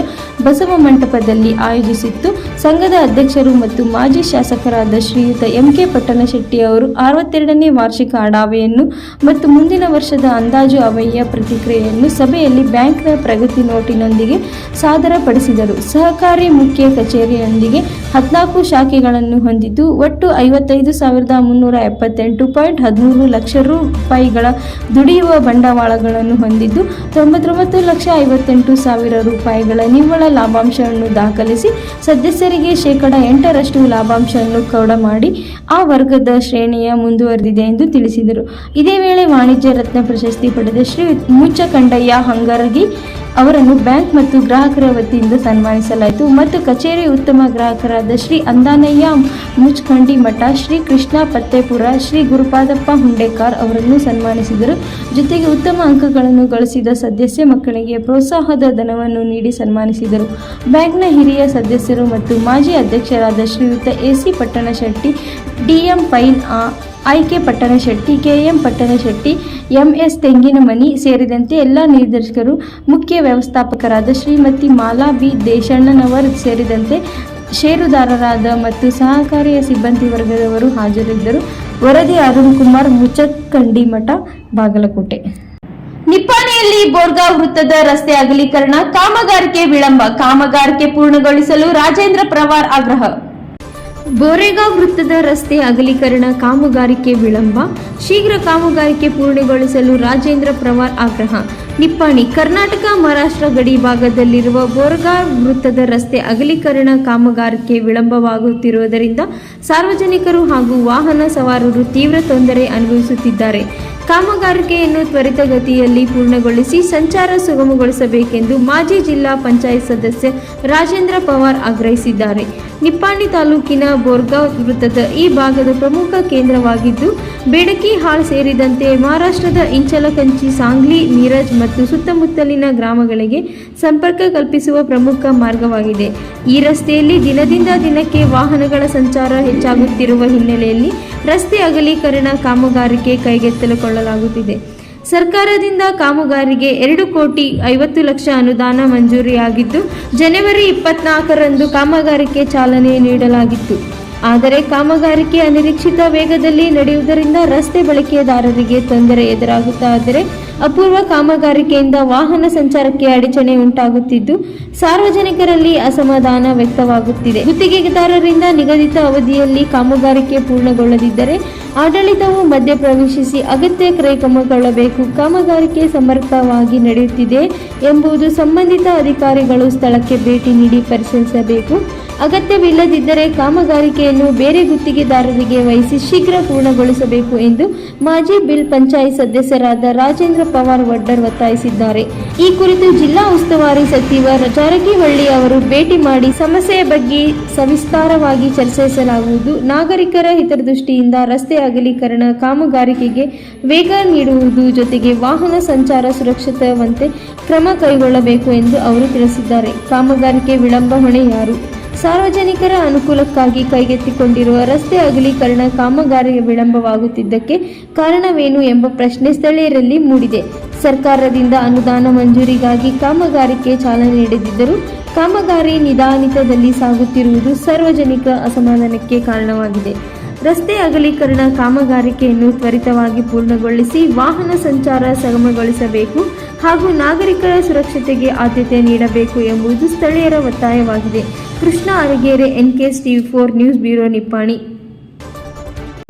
ಬಸವ ಮಂಟಪದಲ್ಲಿ ಆಯೋಜಿಸಿತ್ತು. ಸಂಘದ ಅಧ್ಯಕ್ಷರು ಮತ್ತು ಮಾಜಿ ಶಾಸಕರಾದ ಶ್ರೀಯುತ ಎಂಕೆ ಪಟ್ಟಣಶೆಟ್ಟಿ ಅವರು 62ನೇ ವಾರ್ಷಿಕ ಆಡಾವೆಯನ್ನು ಮತ್ತು ಮುಂದಿನ ವರ್ಷದ ಅಂದಾಜು ಆಯವ್ಯಯ ಪ್ರತಿಕ್ರಿಯೆಯನ್ನು ಸಭೆಯಲ್ಲಿ ಬ್ಯಾಂಕ್ನ ಪ್ರಗತಿ ನೋಟಿನೊಂದಿಗೆ ಸಾದರಪಡಿಸಿದರು. ಸಹಕಾರಿ ಮುಖ್ಯ ಕಚೇರಿಯೊಂದಿಗೆ 14 ಶಾಖೆಗಳನ್ನು ಹೊಂದಿದ್ದು ಒಟ್ಟು 55,378.13 ಲಕ್ಷ ರೂಪಾಯಿಗಳ ದುಡಿಯುವ ಬಂಡವಾಳಗಳನ್ನು ಹೊಂದಿದ್ದು 99,58,000 ರೂಪಾಯಿಗಳ ನಿವ್ವಳ ಲಾಭಾಂಶವನ್ನು ದಾಖಲಿಸಿ ಸದಸ್ಯರಿಗೆ ಶೇಕಡ 8ರಷ್ಟು ಲಾಭಾಂಶವನ್ನು ಕೌಡ ಮಾಡಿ ಆ ವರ್ಗದ ಶ್ರೇಣಿಯ ಮುಂದುವರೆದಿದೆ ಎಂದು ತಿಳಿಸಿದರು. ಇದೇ ವೇಳೆ ವಾಣಿಜ್ಯ ರತ್ನ ಪ್ರಶಸ್ತಿ ಪಡೆದ ಶ್ರೀ ಮುಚ್ಚಕಂಡಯ್ಯ ಹಂಗರಗಿ ಅವರನ್ನು ಬ್ಯಾಂಕ್ ಮತ್ತು ಗ್ರಾಹಕರ ವತಿಯಿಂದ ಸನ್ಮಾನಿಸಲಾಯಿತು ಮತ್ತು ಕಚೇರಿ ಉತ್ತಮ ಗ್ರಾಹಕರಾದ ಶ್ರೀ ಅಂದಾನಯ್ಯ ಮುಚ್ಕಂಡಿ ಮಠ, ಶ್ರೀ ಕೃಷ್ಣ ಪತ್ತೇಪುರ, ಶ್ರೀ ಗುರುಪಾದಪ್ಪ ಹುಂಡೇಕಾರ್ ಅವರನ್ನು ಸನ್ಮಾನಿಸಿದರು. ಜೊತೆಗೆ ಉತ್ತಮ ಅಂಕಗಳನ್ನು ಗಳಿಸಿದ ಸದಸ್ಯ ಮಕ್ಕಳಿಗೆ ಪ್ರೋತ್ಸಾಹದ ಧನವನ್ನು ನೀಡಿ ಸನ್ಮಾನಿಸಿದರು. ಬ್ಯಾಂಕ್ನ ಹಿರಿಯ ಸದಸ್ಯರು ಮತ್ತು ಮಾಜಿ ಅಧ್ಯಕ್ಷರಾದ ಶ್ರೀಯುತ ಎಸಿ ಪಟ್ಟಣಶೆಟ್ಟಿ, ಡಿಎಂ ಪೈನ್, I K Pattanashetti, K M Pattanashetti, M S Tenginamani ಸೇರಿದಂತೆ ಎಲ್ಲ ನಿರ್ದೇಶಕರು, ಮುಖ್ಯ ವ್ಯವಸ್ಥಾಪಕರಾದ ಶ್ರೀಮತಿ ಮಾಲಾ ಬಿ ದೇಶಣ್ಣನವರ್ ಸೇರಿದಂತೆ ಷೇರುದಾರರಾದ ಮತ್ತು ಸಹಕಾರಿಯ ಸಿಬ್ಬಂದಿ ವರ್ಗದವರು ಹಾಜರಿದ್ದರು. ವರದಿ ಅರುಣ್ ಕುಮಾರ್, ಮುಚ್ಚಕಂಡಿಮಠ, ಬಾಗಲಕೋಟೆ. ನಿಪ್ಪಾಣಿಯಲ್ಲಿ ಬೋರ್ಗಾಂವ್ ವೃತ್ತದ ರಸ್ತೆ ಅಗಲೀಕರಣ ಕಾಮಗಾರಿಕೆ ವಿಳಂಬ. ಕಾಮಗಾರಿಕೆ ಪೂರ್ಣಗೊಳಿಸಲು ರಾಜೇಂದ್ರ ಪವಾರ್ ಆಗ್ರಹ. ಬೋರೆಗಾಂವ್ ವೃತ್ತದ ರಸ್ತೆ ಅಗಲೀಕರಣ ಕಾಮಗಾರಿಕೆ ವಿಳಂಬ, ಶೀಘ್ರ ಕಾಮಗಾರಿಕೆ ಪೂರ್ಣಗೊಳಿಸಲು ರಾಜೇಂದ್ರ ಪವಾರ್ ಆಗ್ರಹ. ನಿಪ್ಪಾಣಿ ಕರ್ನಾಟಕ ಮಹಾರಾಷ್ಟ್ರ ಗಡಿ ಭಾಗದಲ್ಲಿರುವ ಬೋರೆಗಾಂವ್ ವೃತ್ತದ ರಸ್ತೆ ಅಗಲೀಕರಣ ಕಾಮಗಾರಿಕೆ ವಿಳಂಬವಾಗುತ್ತಿರುವುದರಿಂದ ಸಾರ್ವಜನಿಕರು ಹಾಗೂ ವಾಹನ ಸವಾರರು ತೀವ್ರ ತೊಂದರೆ ಅನುಭವಿಸುತ್ತಿದ್ದಾರೆ. ಕಾಮಗಾರಿಕೆಯನ್ನು ತ್ವರಿತಗತಿಯಲ್ಲಿ ಪೂರ್ಣಗೊಳಿಸಿ ಸಂಚಾರ ಸುಗಮಗೊಳಿಸಬೇಕೆಂದು ಮಾಜಿ ಜಿಲ್ಲಾ ಪಂಚಾಯತ್ ಸದಸ್ಯ ರಾಜೇಂದ್ರ ಪವಾರ್ ಆಗ್ರಹಿಸಿದ್ದಾರೆ. ನಿಪ್ಪಾಣಿ ತಾಲೂಕಿನ ಬೋರ್ಗಾಂವ್ ವೃತ್ತದ ಈ ಭಾಗದ ಪ್ರಮುಖ ಕೇಂದ್ರವಾಗಿದ್ದು, ಬೇಡಕಿ ಹಾಳ್ ಸೇರಿದಂತೆ ಮಹಾರಾಷ್ಟ್ರದ ಇಂಚಲಕಂಚಿ, ಸಾಂಗ್ಲಿ, ಮೀರಜ್ ಮತ್ತು ಸುತ್ತಮುತ್ತಲಿನ ಗ್ರಾಮಗಳಿಗೆ ಸಂಪರ್ಕ ಕಲ್ಪಿಸುವ ಪ್ರಮುಖ ಮಾರ್ಗವಾಗಿದೆ. ಈ ರಸ್ತೆಯಲ್ಲಿ ದಿನದಿಂದ ದಿನಕ್ಕೆ ವಾಹನಗಳ ಸಂಚಾರ ಹೆಚ್ಚಾಗುತ್ತಿರುವ ಹಿನ್ನೆಲೆಯಲ್ಲಿ ರಸ್ತೆ ಅಗಲೀಕರಣ ಕಾಮಗಾರಿಕೆ ಕೈಗೆತ್ತಿಕೊಳ್ಳಲಾಗುತ್ತಿದೆ. ಸರ್ಕಾರದಿಂದ ಕಾಮಗಾರಿಗೆ 2,50,00,000 ಅನುದಾನ ಮಂಜೂರಿಯಾಗಿದ್ದು, ಜನವರಿ 24ರಂದು ಕಾಮಗಾರಿಕೆ ಚಾಲನೆ ನೀಡಲಾಗಿತ್ತು. ಆದರೆ ಕಾಮಗಾರಿಕೆ ಅನಿರೀಕ್ಷಿತ ವೇಗದಲ್ಲಿ ನಡೆಯುವುದರಿಂದ ರಸ್ತೆ ಬಳಕೆದಾರರಿಗೆ ತೊಂದರೆ ಎದುರಾಗುತ್ತಾದರೆ ಅಪೂರ್ವ ಕಾಮಗಾರಿಕೆಯಿಂದ ವಾಹನ ಸಂಚಾರಕ್ಕೆ ಅಡಚಣೆ ಉಂಟಾಗುತ್ತಿದ್ದು, ಸಾರ್ವಜನಿಕರಲ್ಲಿ ಅಸಮಾಧಾನ ವ್ಯಕ್ತವಾಗುತ್ತಿದೆ. ಗುತ್ತಿಗೆದಾರರಿಂದ ನಿಗದಿತ ಅವಧಿಯಲ್ಲಿ ಕಾಮಗಾರಿಕೆ ಪೂರ್ಣಗೊಳ್ಳದಿದ್ದರೆ ಆಡಳಿತವು ಮಧ್ಯಪ್ರವೇಶಿಸಿ ಅಗತ್ಯ ಕ್ರಮಗೊಳ್ಳಬೇಕು. ಕಾಮಗಾರಿಕೆ ಸಮರ್ಪಕವಾಗಿ ನಡೆಯುತ್ತಿದೆ ಎಂಬುದು ಸಂಬಂಧಿತ ಅಧಿಕಾರಿಗಳು ಸ್ಥಳಕ್ಕೆ ಭೇಟಿ ನೀಡಿ ಪರಿಶೀಲಿಸಬೇಕು. ಅಗತ್ಯವಿಲ್ಲದಿದ್ದರೆ ಕಾಮಗಾರಿಕೆಯನ್ನು ಬೇರೆ ಗುತ್ತಿಗೆದಾರರಿಗೆ ವಹಿಸಿ ಶೀಘ್ರ ಪೂರ್ಣಗೊಳಿಸಬೇಕು ಎಂದು ಮಾಜಿ ಬಿಲ್ ಪಂಚಾಯತ್ ಸದಸ್ಯರಾದ ರಾಜೇಂದ್ರ ಪವಾರ್ ವಡ್ಡರ್ ಒತ್ತಾಯಿಸಿದ್ದಾರೆ. ಈ ಕುರಿತು ಜಿಲ್ಲಾ ಉಸ್ತುವಾರಿ ಸಚಿವ ಜಾರಕಿಹೊಳಿ ಅವರು ಭೇಟಿ ಮಾಡಿ ಸಮಸ್ಯೆಯ ಬಗ್ಗೆ ಸವಿಸ್ತಾರವಾಗಿ ಚರ್ಚಿಸಲಾಗುವುದು. ನಾಗರಿಕರ ಹಿತದೃಷ್ಟಿಯಿಂದ ರಸ್ತೆ ಅಗಲೀಕರಣ ಕಾಮಗಾರಿಕೆಗೆ ವೇಗ ನೀಡುವುದು ಜೊತೆಗೆ ವಾಹನ ಸಂಚಾರ ಸುರಕ್ಷಿತವಂತೆ ಕ್ರಮ ಕೈಗೊಳ್ಳಬೇಕು ಎಂದು ಅವರು ತಿಳಿಸಿದ್ದಾರೆ. ಕಾಮಗಾರಿಕೆ ವಿಳಂಬ ಹೊಣೆ ಯಾರು? ಸಾರ್ವಜನಿಕರ ಅನುಕೂಲಕ್ಕಾಗಿ ಕೈಗೆತ್ತಿಕೊಂಡಿರುವ ರಸ್ತೆ ಅಗಲೀಕರಣ ಕಾಮಗಾರಿ ವಿಳಂಬವಾಗುತ್ತಿದ್ದಕ್ಕೆ ಕಾರಣವೇನು ಎಂಬ ಪ್ರಶ್ನೆ ಸ್ಥಳೀಯರಲ್ಲಿ ಮೂಡಿದೆ. ಸರ್ಕಾರದಿಂದ ಅನುದಾನ ಮಂಜೂರಿಗಾಗಿ ಕಾಮಗಾರಿಕೆ ಚಾಲನೆ ನೀಡದಿದ್ದರೂ ಕಾಮಗಾರಿ ನಿಧಾನಿತದಲ್ಲಿ ಸಾಗುತ್ತಿರುವುದು ಸಾರ್ವಜನಿಕ ಅಸಮಾಧಾನಕ್ಕೆ ಕಾರಣವಾಗಿದೆ. ರಸ್ತೆ ಅಗಲೀಕರಣ ಕಾಮಗಾರಿಕೆಯನ್ನು ತ್ವರಿತವಾಗಿ ಪೂರ್ಣಗೊಳಿಸಿ ವಾಹನ ಸಂಚಾರ ಸುಗಮಗೊಳಿಸಬೇಕು ಹಾಗೂ ನಾಗರಿಕರ ಸುರಕ್ಷತೆಗೆ ಆದ್ಯತೆ ನೀಡಬೇಕು ಎಂಬುದು ಸ್ಥಳೀಯರ ಒತ್ತಾಯವಾಗಿದೆ. ಕೃಷ್ಣ ಅರಗೇರೆ, ಎನ್ಕೆಎಸ್ ಟಿವಿ4 ನ್ಯೂಸ್ ಬ್ಯೂರೋ, ನಿಪ್ಪಾಣಿ.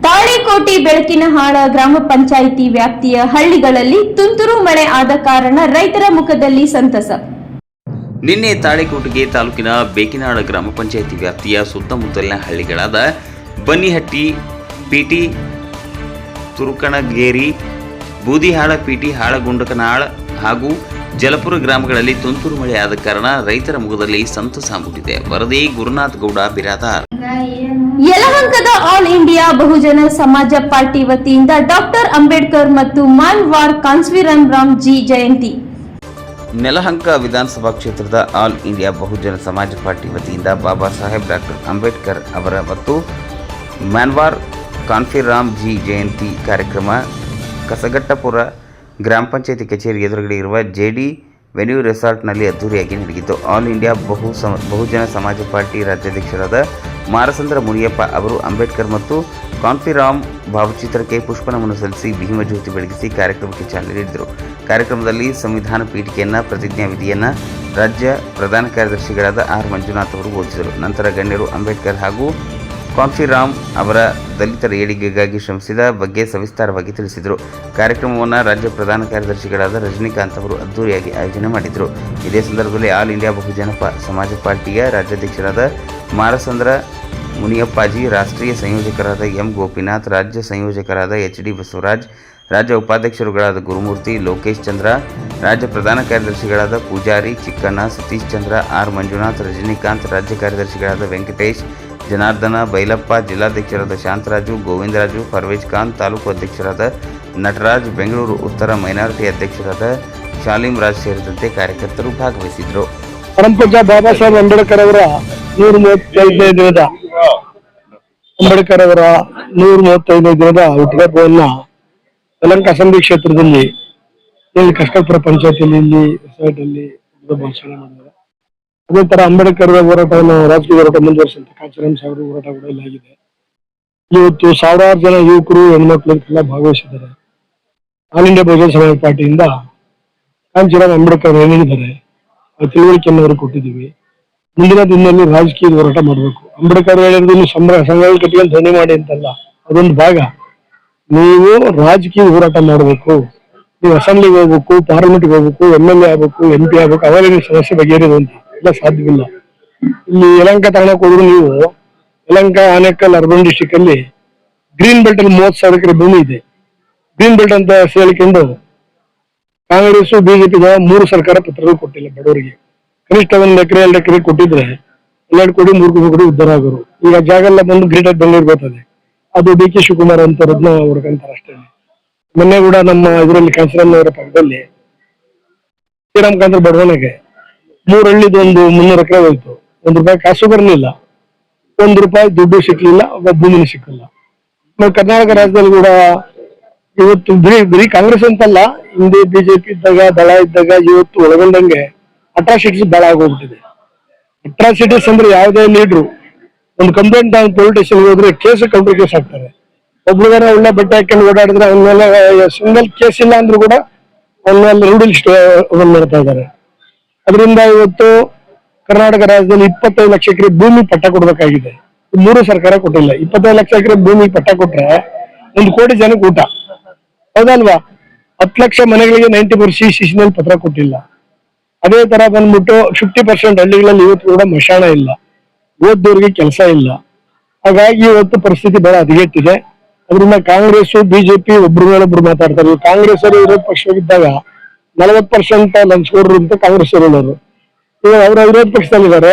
ತಾಳಿಕೋಟೆ ಬೆಳಕಿನಹಾಳ ಗ್ರಾಮ ಪಂಚಾಯಿತಿ ವ್ಯಾಪ್ತಿಯ ಹಳ್ಳಿಗಳಲ್ಲಿ ತುಂತುರು ಮಳೆ ಆದ ಕಾರಣ ರೈತರ ಮುಖದಲ್ಲಿ ಸಂತಸ. ನಿನ್ನೆ ತಾಳಿಕೋಟೆಗೆ ತಾಲೂಕಿನ ಬೇಕಿನಾಳ ಗ್ರಾಮ ಪಂಚಾಯಿತಿ ವ್ಯಾಪ್ತಿಯ ಸುತ್ತಮುತ್ತಲಿನ ಹಳ್ಳಿಗಳಾದ ಬನ್ನಿಹಟ್ಟಿ, ಪಿಟಿ ತುರುಕಣಗೇರಿ, ಬೂದಿಹಾಳ, ಪಿಟಿ ಹಾಳಗುಂಡಕನಾಳ ಹಾಗೂ ಜಲಪುರ ಗ್ರಾಮಗಳಲ್ಲಿ ತುಂತುರು ಮಳೆಯಾದ ಕಾರಣ ರೈತರ ಮುಖದಲ್ಲಿ ಸಂತಸ ಮೂಡಿದೆ. ವರದಿ ಗುರುನಾಥ್ ಗೌಡ ಬಿರಾದಾರ್. ಯಲಹಂಕದ ಆಲ್ ಇಂಡಿಯಾ ಬಹುಜನ ಸಮಾಜ ಪಾರ್ಟಿ ವತಿಯಿಂದ ಡಾಕ್ಟರ್ ಅಂಬೇಡ್ಕರ್ ಮತ್ತು ಮಾನ್ವಾರ್ ಕಾನ್ಸ್ವಿರಾಮ್ ರಾಮ್ ಜಿ ಜಯಂತಿ. ನೆಲಹಂಕ ವಿಧಾನಸಭಾ ಕ್ಷೇತ್ರದ ಆಲ್ ಇಂಡಿಯಾ ಬಹುಜನ ಸಮಾಜ ಪಾರ್ಟಿ ವತಿಯಿಂದ ಬಾಬಾ ಸಾಹೇಬ್ ಡಾಕ್ಟರ್ ಅಂಬೇಡ್ಕರ್ ಅವರ ಮತ್ತು ಮಾನ್ವಾರ್ ಕಾನ್ಫಿರಾಮ್ ಜಿ ಜಯಂತಿ ಕಾರ್ಯಕ್ರಮ ಕಸಗಟ್ಟಪುರ ಗ್ರಾಮ ಪಂಚಾಯತಿ ಕಚೇರಿ ಎದುರುಗಡೆ ಇರುವ ಜೆಡಿ ವೆನ್ಯೂ ರೆಸಾರ್ಟ್ನಲ್ಲಿ ಅದ್ದೂರಿಯಾಗಿ ನಡೆಯಿತು. ಆಲ್ ಇಂಡಿಯಾ ಬಹುಜನ ಸಮಾಜ ಪಾರ್ಟಿ ರಾಜ್ಯಾಧ್ಯಕ್ಷರಾದ ಮಾರಸಂದ್ರ ಮುನಿಯಪ್ಪ ಅವರು ಅಂಬೇಡ್ಕರ್ ಮತ್ತು ಕಾನ್ಫಿರಾಮ್ ಭಾವಚಿತ್ರಕ್ಕೆ ಪುಷ್ಪನಮನ ಸಲ್ಲಿಸಿ ಭೀಮಜ್ಯೋತಿ ಬೆಳಗಿಸಿ ಕಾರ್ಯಕ್ರಮಕ್ಕೆ ಚಾಲನೆ ನೀಡಿದರು. ಕಾರ್ಯಕ್ರಮದಲ್ಲಿ ಸಂವಿಧಾನ ಪೀಠಿಕೆಯನ್ನು ಪ್ರತಿಜ್ಞಾ ವಿಧಿಯನ್ನು ರಾಜ್ಯ ಪ್ರಧಾನ ಕಾರ್ಯದರ್ಶಿಗಳಾದ ಆರ್ ಮಂಜುನಾಥ್ ಅವರು ಬೋಧಿಸಿದರು. ನಂತರ ಗಣ್ಯರು ಅಂಬೇಡ್ಕರ್ ಹಾಗೂ ಕಾನ್ಫಿರಾಮ್ ಅವರ ದಲಿತರ ಏಳಿಗೆಗಾಗಿ ಶ್ರಮಿಸಿದ ಬಗ್ಗೆ ಸವಿಸ್ತಾರವಾಗಿ ತಿಳಿಸಿದರು. ಕಾರ್ಯಕ್ರಮವನ್ನು ರಾಜ್ಯ ಪ್ರಧಾನ ಕಾರ್ಯದರ್ಶಿಗಳಾದ ರಜನಿಕಾಂತ್ ಅವರು ಅದ್ದೂರಿಯಾಗಿ ಆಯೋಜನೆ ಮಾಡಿದರು. ಇದೇ ಸಂದರ್ಭದಲ್ಲಿ ಆಲ್ ಇಂಡಿಯಾ ಬಹುಜನ ಸಮಾಜ ಪಾರ್ಟಿಯ ರಾಜ್ಯಾಧ್ಯಕ್ಷರಾದ ಮಾರಸಂದ್ರ ಮುನಿಯಪ್ಪಾಜಿ, ರಾಷ್ಟ್ರೀಯ ಸಂಯೋಜಕರಾದ ಎಂ ಗೋಪಿನಾಥ್, ರಾಜ್ಯ ಸಂಯೋಜಕರಾದ ಎಚ್ ಡಿ ಬಸವರಾಜ್, ರಾಜ್ಯ ಉಪಾಧ್ಯಕ್ಷರುಗಳಾದ ಗುರುಮೂರ್ತಿ, ಲೋಕೇಶ್ ಚಂದ್ರ, ರಾಜ್ಯ ಪ್ರಧಾನ ಕಾರ್ಯದರ್ಶಿಗಳಾದ ಪೂಜಾರಿ, ಚಿಕ್ಕಣ್ಣ, ಸತೀಶ್ ಚಂದ್ರ, ಆರ್ ಮಂಜುನಾಥ್, ರಜನಿಕಾಂತ್, ರಾಜ್ಯ ಕಾರ್ಯದರ್ಶಿಗಳಾದ ವೆಂಕಟೇಶ್, ಜನಾರ್ದನ, ಬೈಲಪ್ಪ, ಜಿಲ್ಲಾಧ್ಯಕ್ಷರಾದ ಶಾಂತರಾಜು, ಗೋವಿಂದರಾಜು, ಪರ್ವೇಜ್ ಖಾನ್, ತಾಲೂಕು ಅಧ್ಯಕ್ಷರಾದ ನಟರಾಜ್, ಬೆಂಗಳೂರು ಉತ್ತರ ಮೈನಾರಿಟಿ ಅಧ್ಯಕ್ಷರಾದ ಶಾಲಿಂ ರಾಜ್ ಸೇರಿದಂತೆ ಕಾರ್ಯಕರ್ತರು ಭಾಗವಹಿಸಿದರು. ಪರಮಪೂಜ್ಯ ಬಾಬಾ ಸಾಹೇಬ್ ಅಂಬೇಡ್ಕರ್ ಅವರ 135ನೇ ದಿನದ ಅಂಬೇಡ್ಕರ್ ಅವರ 135ನೇ ದಿನದ ಹುಟ್ಟುಹಬ್ಬವನ್ನ ಯಲಹಂಕ ಅಸೆಂಬ್ಲಿ ಕ್ಷೇತ್ರದಲ್ಲಿ ಇಲ್ಲಿ ಕಷ್ಟಪುರ ಪಂಚಾಯತಿಯಲ್ಲಿ ಇಲ್ಲಿ ರೆಸಾರ್ಟಲ್ಲಿ ಭಾಷಣ ಮಾಡಿದ್ದಾರೆ. ಅದೇ ತರ ಅಂಬೇಡ್ಕರ್ ಹೋರಾಟವನ್ನು ರಾಜಕೀಯ ಹೋರಾಟ ಮುಂದುವರಿಸಿದಂತೆ ಕಾಂಚೀರಾಮ್ ಸಾಹೇಬರ ಹೋರಾಟ ಕೂಡ ಇಲ್ಲಿ ಆಗಿದೆ. ಇವತ್ತು ಸಾವಿರಾರು ಜನ ಯುವಕರು ಹೆಣ್ಮಕ್ಳೆಲ್ಲ ಭಾಗವಹಿಸಿದ್ದಾರೆ. ಆಲ್ ಇಂಡಿಯಾ ಬಹುಜನ ಸಮಾಜ ಪಾರ್ಟಿಯಿಂದ ಕಾಂಚೀರಾಮ್ ಅಂಬೇಡ್ಕರ್ ಏನಿದ್ದಾರೆ ತಿಳುವಳಿಕೆಯನ್ನು ಅವರು ಕೊಟ್ಟಿದ್ದೀವಿ. ಮುಂದಿನ ದಿನದಲ್ಲಿ ರಾಜಕೀಯ ಹೋರಾಟ ಮಾಡಬೇಕು. ಅಂಬೇಡ್ಕರ್ ಹೇಳಿದ್ರು ಸಂಘಗಳು ಕಟ್ಟಿಕೊಂಡು ಧ್ವನಿ ಮಾಡಿ ಅಂತಲ್ಲ, ಅದೊಂದು ಭಾಗ. ನೀವು ರಾಜಕೀಯ ಹೋರಾಟ ಮಾಡಬೇಕು. ನೀವು ಅಸೆಂಬ್ಲಿಗೆ ಹೋಗ್ಬೇಕು, ಪಾರ್ಲಿಮೆಂಟ್ಗೆ ಹೋಗ್ಬೇಕು, MLA ಆಗ್ಬೇಕು, MP ಆಗ್ಬೇಕು, ಅವಾಗ ನೀವು ಸಮಸ್ಯೆ ಬಗೆಹರಿದು ಅಂತ ಇಲ್ಲ, ಸಾಧ್ಯವಿಲ್ಲ. ಇಲ್ಲಿ ಯಲಹಂಕ ತಗೊಳಕ್ ಹೋದ್ರು ನೀವು ಯಲಹಂಕ, ಆನೇಕಲ್, ಅರ್ಬನ್ ಡಿಸ್ಟಿಕ್ ಅಲ್ಲಿ ಗ್ರೀನ್ ಬೆಲ್ಟ್ ಅಲ್ಲಿ 30,000 ಎಕರೆ ಭೂಮಿ ಇದೆ. ಗ್ರೀನ್ ಬೆಲ್ಟ್ ಅಂತ ಹೇಳಿಕೊಂಡು ಕಾಂಗ್ರೆಸ್ ಬಿಜೆಪಿ 3 ಸರ್ಕಾರ ಪತ್ರಗಳು ಕೊಟ್ಟಿಲ್ಲ ಬಡವರಿಗೆ. ಕನಿಷ್ಠ 1 ಎಕರೆ 2 ಎಕರೆ ಕೊಟ್ಟಿದ್ರೆ 2 ಕೋಟಿ 3 ಕೋಟಿ ಉದ್ಧಾರ ಆಗೋರು. ಈಗ ಜಾಗ ಎಲ್ಲ ಬಂದು ಗ್ರೇಟರ್ ಬೆಂಗಳೂರು ಬರ್ತದೆ. ಅದು DK ಶಿವಕುಮಾರ್ ಅಂತ ಹೊರಗಂತಾರೆ ಅಷ್ಟೇ. ಮೊನ್ನೆ ಕೂಡ ನಮ್ಮ ಇದರಲ್ಲಿ ಕಾಂಚೀರಾಮ್ ಅವರ ಪಕ್ಕದಲ್ಲಿ ಶ್ರೀರಾಮಕಾಂತ ಬಡವಣಿಗೆ 3 ಹಳ್ಳಿದು ಒಂದು 300 ಎಕರೆ ಹೋಯ್ತು. ₹1 ಕಾಸು ಬರಲಿಲ್ಲ, ₹1 ದುಡ್ಡು ಸಿಕ್ಲಿಲ್ಲ, ಭೂಮಿನೂ ಸಿಕ್ಕಿಲ್ಲ. ಕರ್ನಾಟಕ ರಾಜ್ಯದಲ್ಲಿ ಕೂಡ ಇವತ್ತು ಬರೀ ಕಾಂಗ್ರೆಸ್ ಅಂತಲ್ಲ, ಹಿಂದೆ ಬಿಜೆಪಿ ಇದ್ದಾಗ, ದಳ ಇದ್ದಾಗ ಇವತ್ತು ಒಳಗೊಂಡಂಗೆ ಅಟ್ರಾಸಿಟೀಸ್ ಬಹಳ ಆಗೋಗ್ಬಿಟ್ಟಿದೆ. ಅಟ್ರಾಸಿಟೀಸ್ ಅಂದ್ರೆ ಯಾವುದೇ ಲೀಡ್ರು ಒಂದು ಕಂಪ್ಲೇಂಟ್ ಪೊಲೀಸ್ ಸ್ಟೇಷನ್ ಹೋದ್ರೆ ಕೇಸ್ ಕೌಂಟರ್ ಕೇಸ್ ಹಾಕ್ತಾರೆ. ಒಬ್ಳುಗಾರ ಒಳ್ಳೆ ಬಟ್ಟೆ ಹಾಕೊಂಡು ಓಡಾಡಿದ್ರೆ ಅವನ ಮೇಲೆ ಸಿಂಗಲ್ ಕೇಸ್ ಇಲ್ಲ ಅಂದ್ರೂ ಕೂಡ ಅವನ ಮೇಲೆ ರೂಢಿ ಮಾಡ್ತಾ ಇದ್ದಾರೆ. ಅದರಿಂದ ಇವತ್ತು ಕರ್ನಾಟಕ ರಾಜ್ಯದಲ್ಲಿ 25 ಲಕ್ಷ ಎಕರೆ ಭೂಮಿ ಪಟ್ಟ ಕೊಡ್ಬೇಕಾಗಿದೆ. 3 ಸರ್ಕಾರ ಕೊಟ್ಟಿಲ್ಲ. 25 ಲಕ್ಷ ಎಕರೆ ಭೂಮಿ ಪಟ್ಟ ಕೊಟ್ರೆ 1 ಕೋಟಿ ಜನಕ್ಕೆ ಊಟ, ಹೌದಲ್ವಾ? 10 ಲಕ್ಷ ಮನೆಗಳಿಗೆ 90% CC ಪತ್ರ ಕೊಟ್ಟಿಲ್ಲ. ಅದೇ ತರ ಬಂದ್ಬಿಟ್ಟು 50% ಹಳ್ಳಿಗಳಲ್ಲಿ ಇವತ್ತು ಕೂಡ ಮಶಾಣ ಇಲ್ಲ, ಓದ್ದವ್ರಿಗೆ ಕೆಲಸ ಇಲ್ಲ. ಹಾಗಾಗಿ ಇವತ್ತು ಪರಿಸ್ಥಿತಿ ಬಹಳ ಹದಗೆಟ್ಟಿದೆ. ಅದರಿಂದ ಕಾಂಗ್ರೆಸ್ ಬಿಜೆಪಿ ಒಬ್ರು ಮೇಲೊಬ್ರು ಮಾತಾಡ್ತಾರೆ. ಕಾಂಗ್ರೆಸ್ ಅವರು ವಿರೋಧ ಪಕ್ಷವಾಗಿದ್ದಾಗ 40% ಲಂಚಕೋರರು ಅಂತ ಕಾಂಗ್ರೆಸ್ ಅವರು ಹೇಳೋರು. ಈಗ ಅವರ ವಿರೋಧ ಪಕ್ಷದಲ್ಲಿದ್ದಾರೆ,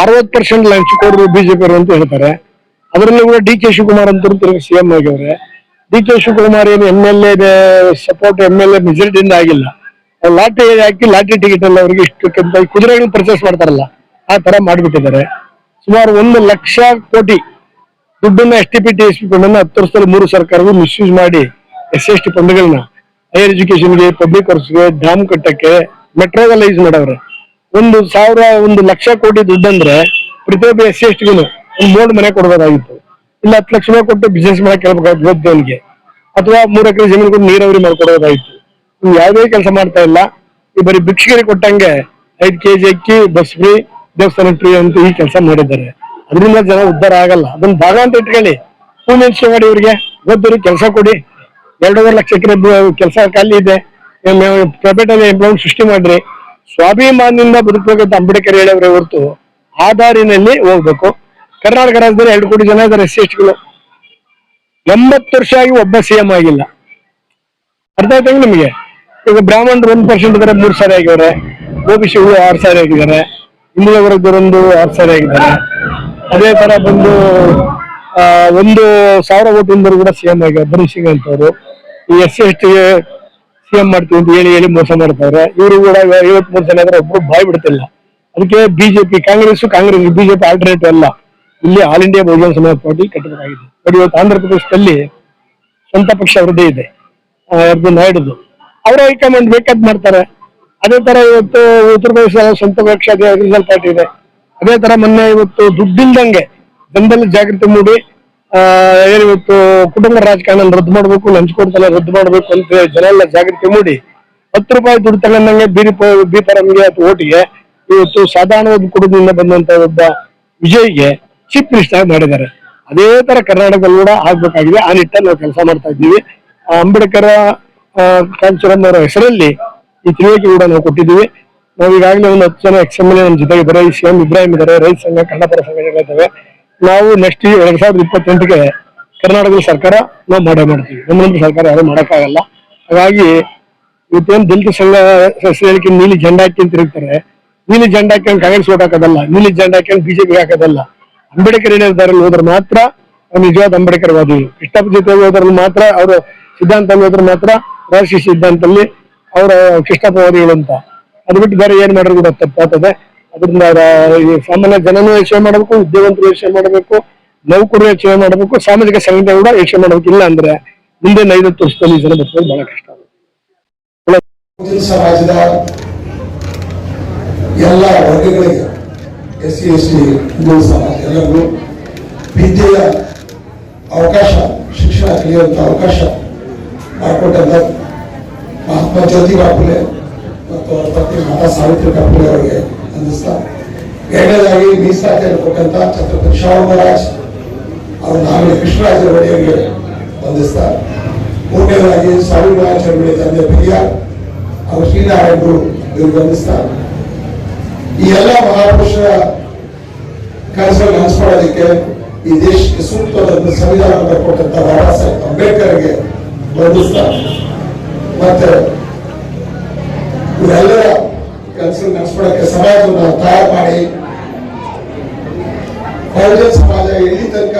60% ಲಂಚಕೋರರು ಬಿಜೆಪಿ ಅವರು ಅಂತ ಹೇಳ್ತಾರೆ. ಅದರಲ್ಲೂ ಕೂಡ DK ಶಿವಕುಮಾರ್ ಅಂತ ತಿರುಗಿ CM ಆಗಿದ್ದಾರೆ. DK ಶಿವಕುಮಾರ್ ಏನು MLA ಸಪೋರ್ಟ್ MLA ಮೆಜಾರಿಟಿಯಿಂದ ಆಗಿಲ್ಲ. ಲಾಟ್ರಿ ಹಾಕಿ ಲಾಟ್ರಿ ಟಿಕೆಟ್ ಎಲ್ಲ ಅವರಿಗೆ ಇಷ್ಟಕ್ಕಿಂತ ಕುದುರೆಗಳನ್ನ ಪರ್ಚೇಸ್ ಮಾಡ್ತಾರಲ್ಲ ಆ ತರ ಮಾಡ್ಬಿಟ್ಟಿದ್ದಾರೆ. ಸುಮಾರು 1 ಲಕ್ಷ ಕೋಟಿ ದುಡ್ಡನ್ನ STP TSP ಫಂಡನ್ನ 10 ವರ್ಷದಲ್ಲಿ 3 ಸರ್ಕಾರಗಳು ಮಿಸ್ಯೂಸ್ ಮಾಡಿ SC/ST ಫಂಡ್ಗಳನ್ನ ಹೈಯರ್ ಎಜುಕೇಶನ್ಗೆ, ಪಬ್ಲಿಕ್ ವರ್ಕ್ಸ್ಗೆ, ಡ್ಯಾಮ್ ಕಟ್ಟಕ್ಕೆ, ಮೆಟ್ರೋಗೆಲ್ಲ ಯೂಸ್ ಮಾಡವ್ರೆ. 1 ಲಕ್ಷ ಕೋಟಿ ದುಡ್ಡಂದ್ರೆ ಪ್ರತಿಯೊಬ್ಬ SC/STಗೂ ಒಂದು ಬೋರ್ಡ್ ಮನೆ ಕೊಡ್ಬೋದಾಗಿತ್ತು. ಇಲ್ಲ 10 ಲಕ್ಷ ರೂಪಾಯಿ ಕೊಟ್ಟು ಬಿಸ್ನೆಸ್ ಮಾಡಕ್ ಹೇಳ್ಬೇಕಾಗಿತ್ತು ಓದ್ದವನಿಗೆ, ಅಥವಾ 3 ಎಕರೆ ಜಮೀನಿಗೆ ನೀರಾವರಿ ಮಾಡ್ಕೊಡೋದಾಗಿತ್ತು. ನೀವು ಯಾವುದೇ ಕೆಲಸ ಮಾಡ್ತಾ ಇಲ್ಲ. ಈ ಬರೀ ಭಿಕ್ಷೆಗೆ ಕೊಟ್ಟಂಗೆ 5 kg ಅಕ್ಕಿ, ಬಸ್ ಫ್ರೀ, ದೇವಸ್ಥಾನ ಫ್ರೀ ಅಂತ ಈ ಕೆಲಸ ಮಾಡಿದ್ದಾರೆ. ಅದರಿಂದ ಜನ ಉದ್ಧಾರ ಆಗಲ್ಲ. ಅದನ್ನ ಭಾಗ ಅಂತ ಇಟ್ಕೊಳ್ಳಿ, ಪೂಮೆನ್ಸ್ ಮಾಡಿ ಇವ್ರಿಗೆ ಓದ್ದವ್ರಿಗೆ ಕೆಲಸ ಕೊಡಿ. 2.5 ಲಕ್ಷ ಎಕರೆ ಕೆಲಸ ಖಾಲಿ ಇದೆ, ಪ್ರೈವೇಟ್ ಅಲ್ಲಿ ಎಂಪ್ಲಾಯ್ಮೆಂಟ್ ಸೃಷ್ಟಿ ಮಾಡ್ರಿ. ಸ್ವಾಭಿಮಾನದಿಂದ ಬದುಕಬೇಕಂತ ಅಂಬೇಡ್ಕರ್ ಹೇಳವ್ರೆ ಹೊರತು ಆ ದಾರಿನಲ್ಲಿ ಹೋಗ್ಬೇಕು. ಕರ್ನಾಟಕ ರಾಜ್ಯದಲ್ಲಿ 2 ಕೋಟಿ ಜನ ಇದ್ದಾರೆ SC STಗಳು. 80 ವರ್ಷ ಆಗಿ ಒಬ್ಬ CM ಆಗಿಲ್ಲ. ಅರ್ಥ ಆಯ್ತಾ ನಿಮಗೆ? ಈಗ ಬ್ರಾಹ್ಮಣರು 1% ಇದ್ದಾರೆ, 3 ಸಾರಿ ಆಗಿದ್ದಾರೆ. OBCಗಳು 6 ಸಾರಿ ಆಗಿದ್ದಾರೆ. ಹಿಂದುಳಿದ ವರ್ಗದವರೊಂದು 6 ಸಾರಿ ಆಗಿದ್ದಾರೆ. ಅದೇ ತರ ಬಂದು 1,000 ಓಟಿಂದರು ಕೂಡ CM ಆಗಿದ್ದಾರೆ. ಬರೀಸಿಂಗ್ ಅಂತವ್ರು ಈ SC STಗೆ CM ಮಾಡ್ತೀವಿ ಅಂತ ಹೇಳಿ ಮೋಸ ಮಾಡ್ತಾರೆ. ಇವರು ಕೂಡ 53 ಜನ ಇದ್ರೆ ಒಬ್ರು ಬಾಯ್ ಬಿಡ್ತಿಲ್ಲ. ಅದಕ್ಕೆ BJP ಕಾಂಗ್ರೆಸ್ BJP ಆಲ್ಟರ್ನೇಟಿವ್ ಅಲ್ಲ, ಇಲ್ಲಿ ಆಲ್ ಇಂಡಿಯಾ ಬಹುಜನ ಸಮಾಜ ಪಾರ್ಟಿ ಕಟ್ಟಬೇಕಾಗಿದೆ. ನೋಡಿ, ಇವತ್ತು ಆಂಧ್ರ ಪ್ರದೇಶದಲ್ಲಿ ಸ್ವಂತ ಪಕ್ಷ ಅವರದ್ದೇ ಇದೆ, ನಾಯ್ಡುದು. ಅವರ ಹೈಕಮಾಂಡ್ ಬೇಕಾದ್ ಮಾಡ್ತಾರೆ. ಅದೇ ತರ ಇವತ್ತು ಉತ್ತರ ಪ್ರದೇಶದಲ್ಲಿ ಸ್ವಂತ ಪಕ್ಷ ರಿಸಲ್ ಪಾರ್ಟಿ ಇದೆ. ಅದೇ ತರ ಮೊನ್ನೆ ಇವತ್ತು ದುಡ್ಡಿಲ್ದಂಗೆ ಜನರಲ್ಲಿ ಜಾಗೃತಿ ಮೂಡಿ ಏನಿವತ್ತು ಕುಟುಂಬ ರಾಜಕಾರಣ ರದ್ದು ಮಾಡ್ಬೇಕು, ಲಂಚ್ ಕೊಡ್ತಾನೆ ರದ್ದು ಮಾಡ್ಬೇಕು ಅಂತ ಜನ ಎಲ್ಲ ಜಾಗೃತಿ ಮೂಡಿ 10 ರೂಪಾಯಿ ದುಡ್ಡು ತಗೊಂಡಂಗೆ ಬಿಪರಂಗೆ ಅಥವಾ ಓಟಿಗೆ ಇವತ್ತು ಸಾಧಾರಣ ಕುಟುಂಬದಿಂದ ಬಂದಂತ ಒಬ್ಬ ವಿಜಯ್ಗೆ ಚೀಫ್ ಮಿನಿಸ್ಟರ್ ಮಾಡಿದ್ದಾರೆ. ಅದೇ ತರ ಕರ್ನಾಟಕದಲ್ಲಿ ಕೂಡ ಆಗ್ಬೇಕಾಗಿದೆ. ಆ ನಿಟ್ಟಲ್ಲಿ ನಾವು ಕೆಲಸ ಮಾಡ್ತಾ ಇದ್ದೀವಿ. ಅಂಬೇಡ್ಕರ್ ಕಾಂಚೀರಾಮ್ ಅವರ ಹೆಸರಲ್ಲಿ ಈ ತಿಳುವಳಿಕೆ ಕೂಡ ನಾವು ಕೊಟ್ಟಿದ್ದೀವಿ. ನಾವು ಈಗಾಗಲೇ ಒಂದು 10 ಜನ XMLA ನಮ್ಮ ಜೊತೆಗಿದ್ದಾರೆ. CM ಇಬ್ರಾಹಿಂ ಇದ್ದಾರೆ, ರೈತ ಸಂಘ, ಕನ್ನಡಪರ ಸಂಘಟನೆಗಳಿದ್ದಾವೆ. ನಾವು ನೆಕ್ಸ್ಟ್ 2028ಗೆ ಕರ್ನಾಟಕದ ಸರ್ಕಾರ ನಾವು ಮಾಡ್ತೀವಿ. ನಮ್ಮ ಸರ್ಕಾರ ಯಾರು ಮಾಡೋಕ್ಕಾಗಲ್ಲ. ಹಾಗಾಗಿ ಇವತ್ತೇನು ದಲಿತ ಸಂಘ ಹೇಳಿಕೆ ನೀಲಿ ಜೆಂಡಾ ಹಾಕಿ ಅಂತ ತಿರುಗ್ತಾರೆ. ನೀಲಿ ಜೆಂಡಾ ಹಾಕಿ ಕಾಂಗ್ರೆಸ್ ಓಟ್ ಹಾಕೋದಲ್ಲ, ನೀಲಿ ಜೆಂಡಾ ಹಾಕಿ BJP ಹಾಕೋದಲ್ಲ. ಅಂಬೇಡ್ಕರ್ ಏನಿದ್ದಾರೆ ಹೋದ್ರೆ ಮಾತ್ರ ನಿಜವಾದ ಅಂಬೇಡ್ಕರ್ ವಾದಿಗಳು. ಕೃಷ್ಣಪ್ಪ ಜೊತೆ ಹೋದ್ರಲ್ಲಿ ಮಾತ್ರ ಅವರು ಸಿದ್ಧಾಂತ ಹೋದ್ರೆ ಮಾತ್ರ ರಾಷ್ಟ್ರೀಯ ಸಿದ್ಧಾಂತದಲ್ಲಿ ಅವರ ಕೃಷ್ಣಪ್ಪವಾದಿಗಳು ಅಂತ. ಅದು ಬಿಟ್ಟು ಬೇರೆ ಏನ್ ಮಾಡಿದ್ರು ಕೂಡ ತಪ್ಪಾಗ್ತದೆ. ಅದರಿಂದ ಸಾಮಾನ್ಯ ಜನನೂ ಯೋಚನೆ ಮಾಡಬೇಕು, ಉದ್ಯೋಗಂತರು ಯೋಚನೆ ಮಾಡಬೇಕು, ನೌಕರರು ಯೋಚನೆ ಮಾಡಬೇಕು, ಸಾಮಾಜಿಕ ಸಂಘಟನೆ ಕೂಡ ಯೋಚನೆ ಮಾಡಬೇಕು. ಇಲ್ಲ ಅಂದ್ರೆ ಮುಂದೆ 50 ವರ್ಷದಲ್ಲಿ ಜನ ಬರ್ತದೆ ಬಹಳ ಕಷ್ಟ ಆಗುತ್ತೆ. ಸಮಾಜದ ಎಲ್ಲ ವರ್ಗಗಳಿಗೆ SC ST ಹಿಂದುಳಿದ ಸಮಾಜ ಎಲ್ಲರಿಗೂ ವಿದ್ಯೆಯ ಅವಕಾಶ, ಶಿಕ್ಷಣ ಕಲಿಯುವಂತ ಅವಕಾಶ ಮಾಡಿಕೊಟ್ಟಂತ ಮಹಾತ್ಮ ಜ್ಯೋತಿಬಾ ಫುಲೆ ಮತ್ತು ಅವರ ಪತ್ನಿ ಮಾತಾ ಸಾವಿತ್ರಿಬಾಯಿ ಫುಲೆ ಅವರಿಗೆ ವಂದಿಸ್ತಾ, ಎರಡನೇದಾಗಿ ಮೀಸಲಾತಿಯನ್ನು ಕೊಟ್ಟಂತ ಛತ್ರಪತಿ ಶಿವಾಜಿ ಮಹಾರಾಜ್ ಅವರ ನಾಗರಿಕ ಕೃಷ್ಣರಾಜ ಒಡೆಯರಿಗೆ ವಂದಿಸ್ತಾ, ಮೂರನೇದಾಗಿ ಸಾವಿತ್ರಿಬಾಯಿ ಚಳವಳಿ ತಂದೆ ಪೆರಿಯಾರ್ ಅವರು ಶ್ರೀನಾರಾಯಣರು ಇವರಿಗೆ ವಂದಿಸ್ತಾ, ಈ ಎಲ್ಲ ಮಹಾಪುರುಷರ ಕನಸನ್ನು ನಡೆಸ್ಕೊಳ್ಳೋದಕ್ಕೆ ಈ ದೇಶಕ್ಕೆ ಸೂಕ್ತವಾದ ಸಂವಿಧಾನ ಕೊಟ್ಟಂತ ಬಾಬಾ ಸಾಹೇಬ್ ಅಂಬೇಡ್ಕರ್ಗೆ ವಂದಿಸ್ತಾ, ಮತ್ತೆ ಇವರೆಲ್ಲರ ಕನಸನ್ನು ನಡೆಸ್ಕೊಳ್ಳೋಕೆ ಸಮಾಜವನ್ನು ತಯಾರು ಮಾಡಿ ಬಹುಜನ ಸಮಾಜ ಎಲ್ಲಿ ತನಕ